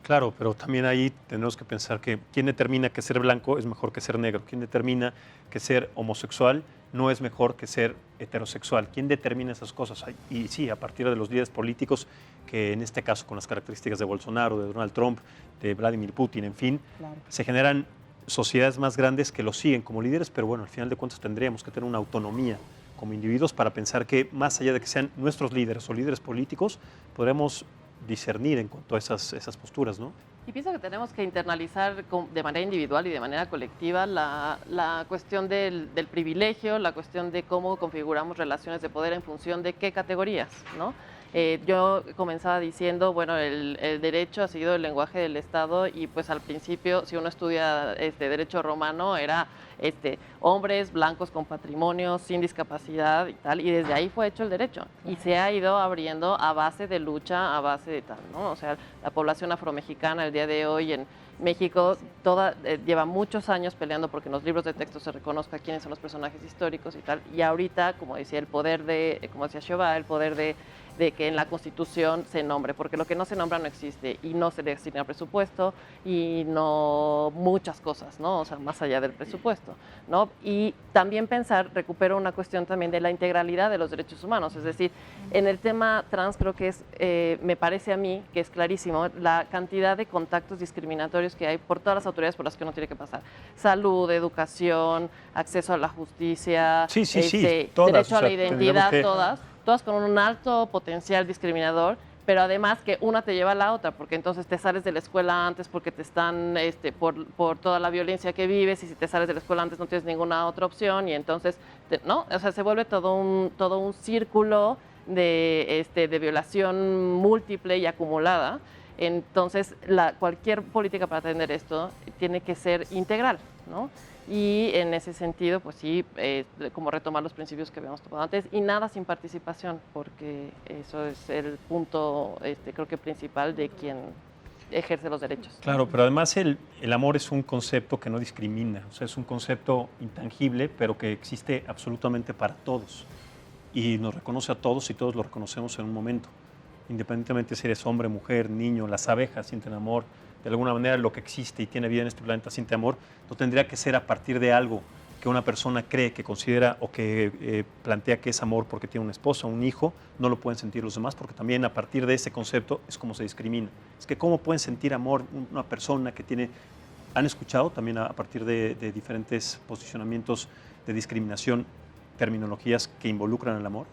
Claro, pero también ahí tenemos que pensar que quién determina que ser blanco es mejor que ser negro, quién determina que ser homosexual no es mejor que ser heterosexual, quién determina esas cosas. Y sí, a partir de los líderes políticos, que en este caso con las características de Bolsonaro, de Donald Trump, de Vladimir Putin, en fin, Claro. se generan sociedades más grandes que los siguen como líderes, pero bueno, al final de cuentas tendríamos que tener una autonomía como individuos para pensar que más allá de que sean nuestros líderes o líderes políticos, podremos discernir en cuanto a esas posturas, ¿no? Y pienso que tenemos que internalizar de manera individual y de manera colectiva la cuestión del privilegio, la cuestión de cómo configuramos relaciones de poder en función de qué categorías, ¿no? Yo comenzaba diciendo, bueno, el derecho ha sido el lenguaje del Estado y pues al principio, si uno estudia derecho romano, era hombres blancos con patrimonio, sin discapacidad y tal, y desde ahí fue hecho el derecho. Y se ha ido abriendo a base de lucha, a base de tal, ¿no? O sea, la población afromexicana el día de hoy en México lleva muchos años peleando porque en los libros de texto se reconozca quiénes son los personajes históricos y tal, y ahorita, como decía, como decía Xiomara, el poder de que en la Constitución se nombre, porque lo que no se nombra no existe y no se le asigna presupuesto y no muchas cosas, ¿no? O sea, más allá del presupuesto, ¿no? Y también recupero una cuestión también de la integralidad de los derechos humanos, es decir, en el tema trans creo que me parece a mí que es clarísimo la cantidad de contactos discriminatorios que hay por todas las autoridades por las que uno tiene que pasar. Salud, educación, acceso a la justicia, Sí, todas, derecho a la o sea, identidad, tendríamos todas con un alto potencial discriminador, pero además que una te lleva a la otra, porque entonces te sales de la escuela antes porque te están, por toda la violencia que vives, y si te sales de la escuela antes no tienes ninguna otra opción, y entonces, ¿no? O sea, se vuelve todo un círculo de violación múltiple y acumulada. Entonces, cualquier política para atender esto tiene que ser integral, ¿no? Y en ese sentido, pues sí, como retomar los principios que habíamos tomado antes, y nada sin participación, porque eso es el punto, creo que principal de quien ejerce los derechos. Claro, pero además el amor es un concepto que no discrimina, o sea, es un concepto intangible, pero que existe absolutamente para todos, y nos reconoce a todos y todos lo reconocemos en un momento, independientemente si eres hombre, mujer, niño, las abejas sienten amor. De alguna manera lo que existe y tiene vida en este planeta siente amor, no tendría que ser a partir de algo que una persona cree, que considera o que plantea que es amor porque tiene una esposa, un hijo, no lo pueden sentir los demás, porque también a partir de ese concepto es como se discrimina. Es que cómo pueden sentir amor una persona que tiene... ¿Han escuchado también a partir de diferentes posicionamientos de discriminación terminologías que involucran el amor?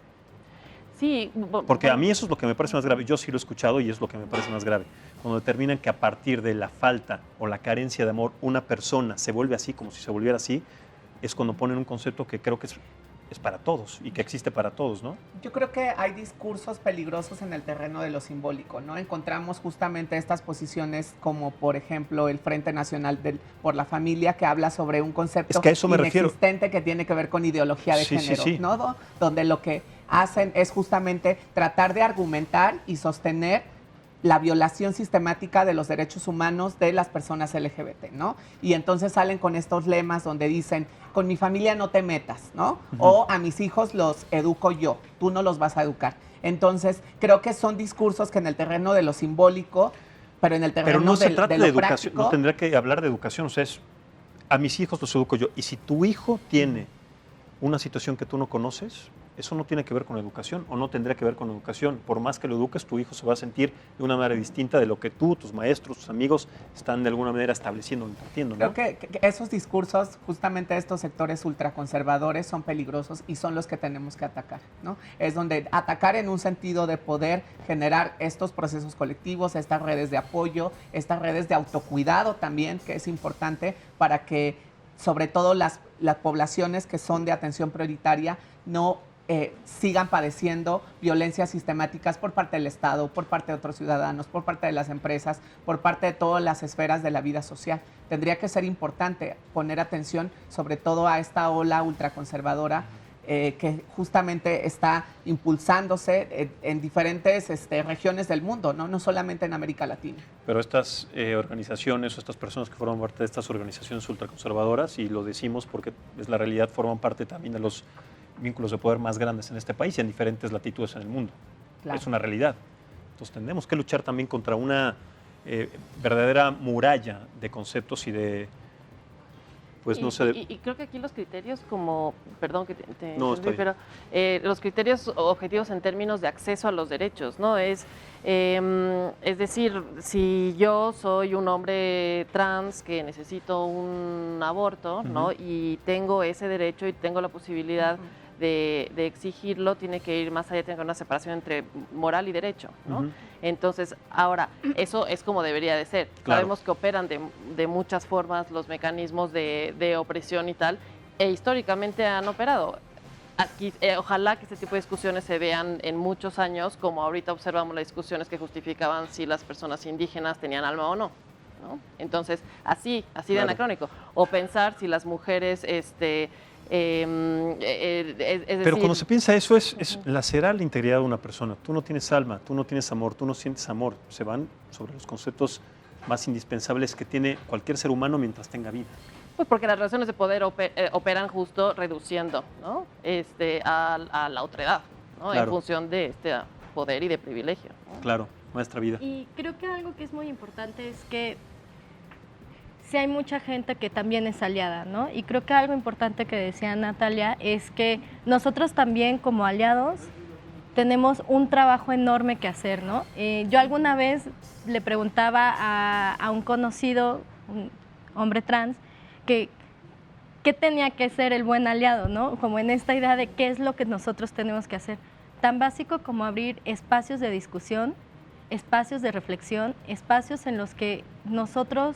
Sí. Porque a mí eso es lo que me parece más grave. Yo sí lo he escuchado y es lo que me parece más grave. Cuando determinan que a partir de la falta o la carencia de amor una persona se vuelve así, como si se volviera así, es cuando ponen un concepto que creo que es para todos y que existe para todos, ¿no? Yo creo que hay discursos peligrosos en el terreno de lo simbólico, ¿no? Encontramos justamente estas posiciones como, por ejemplo, el Frente Nacional por la Familia, que habla sobre un concepto es que a eso me inexistente que tiene que ver con ideología de género, ¿no? Donde lo que hacen es justamente tratar de argumentar y sostener la violación sistemática de los derechos humanos de las personas LGBT, ¿no? Y entonces salen con estos lemas donde dicen, con mi familia no te metas, ¿no? O a mis hijos los educo yo, tú no los vas a educar. Entonces, creo que son discursos que en el terreno de lo simbólico, pero en el terreno no se trata de lo educación, práctico, no tendría que hablar de educación, o sea, a mis hijos los educo yo. Y si tu hijo tiene una situación que tú no conoces, eso no tiene que ver con educación o no tendría que ver con educación. Por más que lo eduques, tu hijo se va a sentir de una manera distinta de lo que tú, tus maestros, tus amigos están de alguna manera estableciendo o impartiendo, ¿no? Creo que esos discursos, justamente estos sectores ultraconservadores, son peligrosos y son los que tenemos que atacar, ¿no? Es donde atacar en un sentido de poder generar estos procesos colectivos, estas redes de apoyo, estas redes de autocuidado también, que es importante para que, sobre todo las poblaciones que son de atención prioritaria, no sigan padeciendo violencias sistemáticas por parte del Estado, por parte de otros ciudadanos, por parte de las empresas, por parte de todas las esferas de la vida social. Tendría que ser importante poner atención sobre todo a esta ola ultraconservadora que justamente está impulsándose en diferentes regiones del mundo, ¿no? No solamente en América Latina. Pero estas organizaciones o estas personas que forman parte de estas organizaciones ultraconservadoras, y lo decimos porque es la realidad, forman parte también de los vínculos de poder más grandes en este país y en diferentes latitudes en el mundo. Claro. Es una realidad. Entonces tenemos que luchar también contra una verdadera muralla de conceptos y de... Pues no sé. Y creo que aquí los criterios como, perdón que No, interrumpí, pero los criterios objetivos en términos de acceso a los derechos, ¿no? Es decir, si yo soy un hombre trans que necesito un aborto, ¿no? Y tengo ese derecho y tengo la posibilidad de exigirlo, tiene que ir más allá, tiene que haber una separación entre moral y derecho, ¿no? Entonces, ahora, eso es como debería de ser. Claro. Sabemos que operan de muchas formas los mecanismos de opresión y tal, e históricamente han operado. Aquí, ojalá que este tipo de discusiones se vean en muchos años, como ahorita observamos las discusiones que justificaban si las personas indígenas tenían alma o no, ¿no? Entonces, así de Claro. anacrónico. O pensar si las mujeres... es Pero decir, cuando se piensa eso es lacerar la integridad de una persona. Tú no tienes alma, tú no tienes amor, tú no sientes amor. Se van sobre los conceptos más indispensables que tiene cualquier ser humano mientras tenga vida. pues porque las relaciones de poder operan justo reduciendo, ¿no? A la otredad, ¿no? Claro. En función de este poder y de privilegio, ¿no? Claro, nuestra vida. Y creo que algo que es muy importante es que sí hay mucha gente que también es aliada, ¿no? Y creo que algo importante que decía Natalia es que nosotros también como aliados tenemos un trabajo enorme que hacer, ¿no? Yo alguna vez le preguntaba a un conocido, un hombre trans, que qué tenía que ser el buen aliado, ¿no? Como en esta idea de qué es lo que nosotros tenemos que hacer. Tan básico como abrir espacios de discusión, espacios de reflexión, espacios en los que nosotros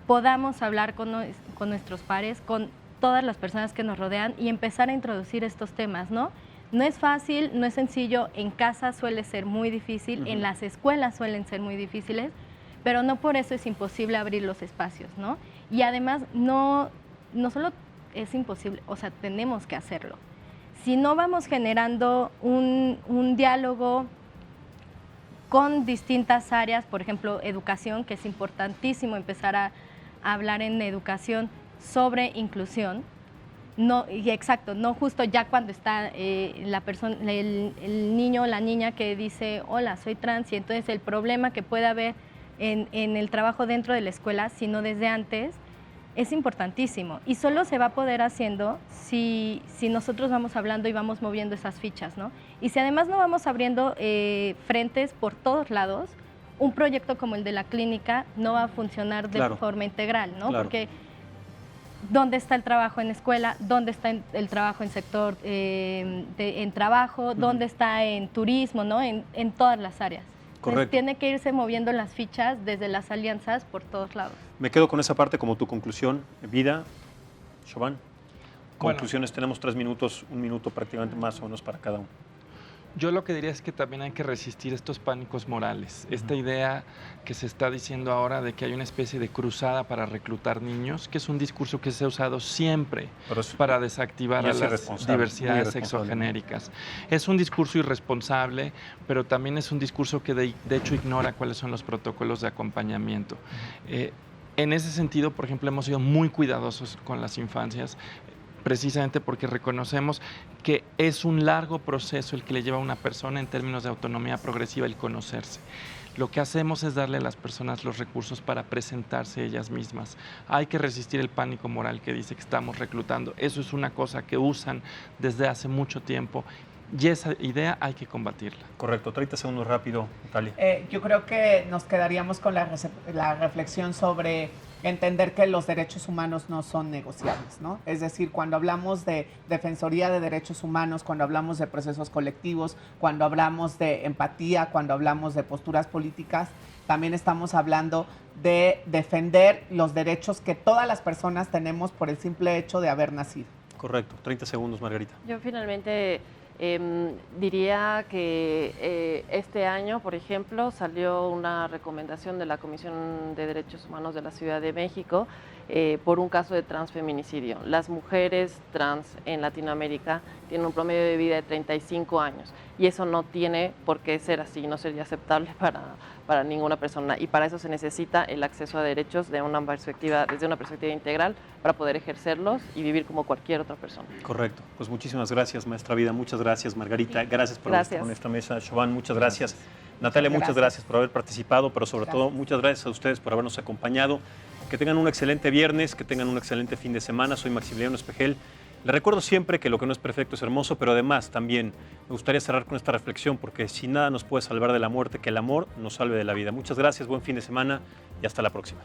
podamos hablar con nuestros pares, con todas las personas que nos rodean y empezar a introducir estos temas, ¿no? No es fácil, no es sencillo, en casa suele ser muy difícil, en las escuelas suelen ser muy difíciles, pero no por eso es imposible abrir los espacios, ¿no? Y además no solo es imposible, o sea, tenemos que hacerlo. Si no vamos generando un diálogo con distintas áreas, por ejemplo, educación, que es importantísimo empezar a hablar en educación sobre inclusión, no, y exacto, no justo ya cuando está la persona, el niño o la niña que dice, hola, soy trans, y entonces el problema que puede haber en el trabajo dentro de la escuela, sino desde antes, es importantísimo. Y solo se va a poder haciendo si nosotros vamos hablando y vamos moviendo esas fichas, ¿no? Y si además no vamos abriendo frentes por todos lados, un proyecto como el de la clínica no va a funcionar de forma integral, ¿no? Claro. Porque ¿dónde está el trabajo en escuela? ¿Dónde está el trabajo en sector en trabajo? ¿Dónde está en turismo? ¿No? En todas las áreas. Correcto. Entonces, tiene que irse moviendo las fichas desde las alianzas por todos lados. Me quedo con esa parte como tu conclusión. Vida, Chauvin, conclusiones. Tenemos 3 minutos, 1 minuto prácticamente más o menos para cada uno. Yo lo que diría es que también hay que resistir estos pánicos morales. Esta idea que se está diciendo ahora de que hay una especie de cruzada para reclutar niños, que es un discurso que se ha usado siempre para desactivar a las diversidades sexogenéricas. Es un discurso irresponsable, pero también es un discurso que de hecho ignora cuáles son los protocolos de acompañamiento. En ese sentido, por ejemplo, hemos sido muy cuidadosos con las infancias, precisamente porque reconocemos que es un largo proceso el que le lleva a una persona en términos de autonomía progresiva el conocerse. Lo que hacemos es darle a las personas los recursos para presentarse ellas mismas. Hay que resistir el pánico moral que dice que estamos reclutando. Eso es una cosa que usan desde hace mucho tiempo y esa idea hay que combatirla. Correcto. 30 segundos rápido, Natalia. Yo creo que nos quedaríamos con la reflexión sobre entender que los derechos humanos no son negociables, ¿no? Es decir, cuando hablamos de defensoría de derechos humanos, cuando hablamos de procesos colectivos, cuando hablamos de empatía, cuando hablamos de posturas políticas, también estamos hablando de defender los derechos que todas las personas tenemos por el simple hecho de haber nacido. Correcto. 30 segundos, Margarita. Yo finalmente Diría que este año, por ejemplo, salió una recomendación de la Comisión de Derechos Humanos de la Ciudad de México por un caso de transfeminicidio. Las mujeres trans en Latinoamérica tienen un promedio de vida de 35 años y eso no tiene por qué ser así, no sería aceptable para ninguna persona, y para eso se necesita el acceso a derechos desde una perspectiva integral para poder ejercerlos y vivir como cualquier otra persona. Correcto. Pues muchísimas gracias, maestra Vida. Muchas gracias, Margarita. Gracias por estar en esta mesa. Siobhan, muchas gracias. Natalia, muchas gracias por haber participado, pero sobre todo muchas gracias a ustedes por habernos acompañado. Que tengan un excelente viernes, que tengan un excelente fin de semana. Soy Maximiliano Espejel. Les recuerdo siempre que lo que no es perfecto es hermoso, pero además también me gustaría cerrar con esta reflexión, porque si nada nos puede salvar de la muerte, que el amor nos salve de la vida. Muchas gracias, buen fin de semana y hasta la próxima.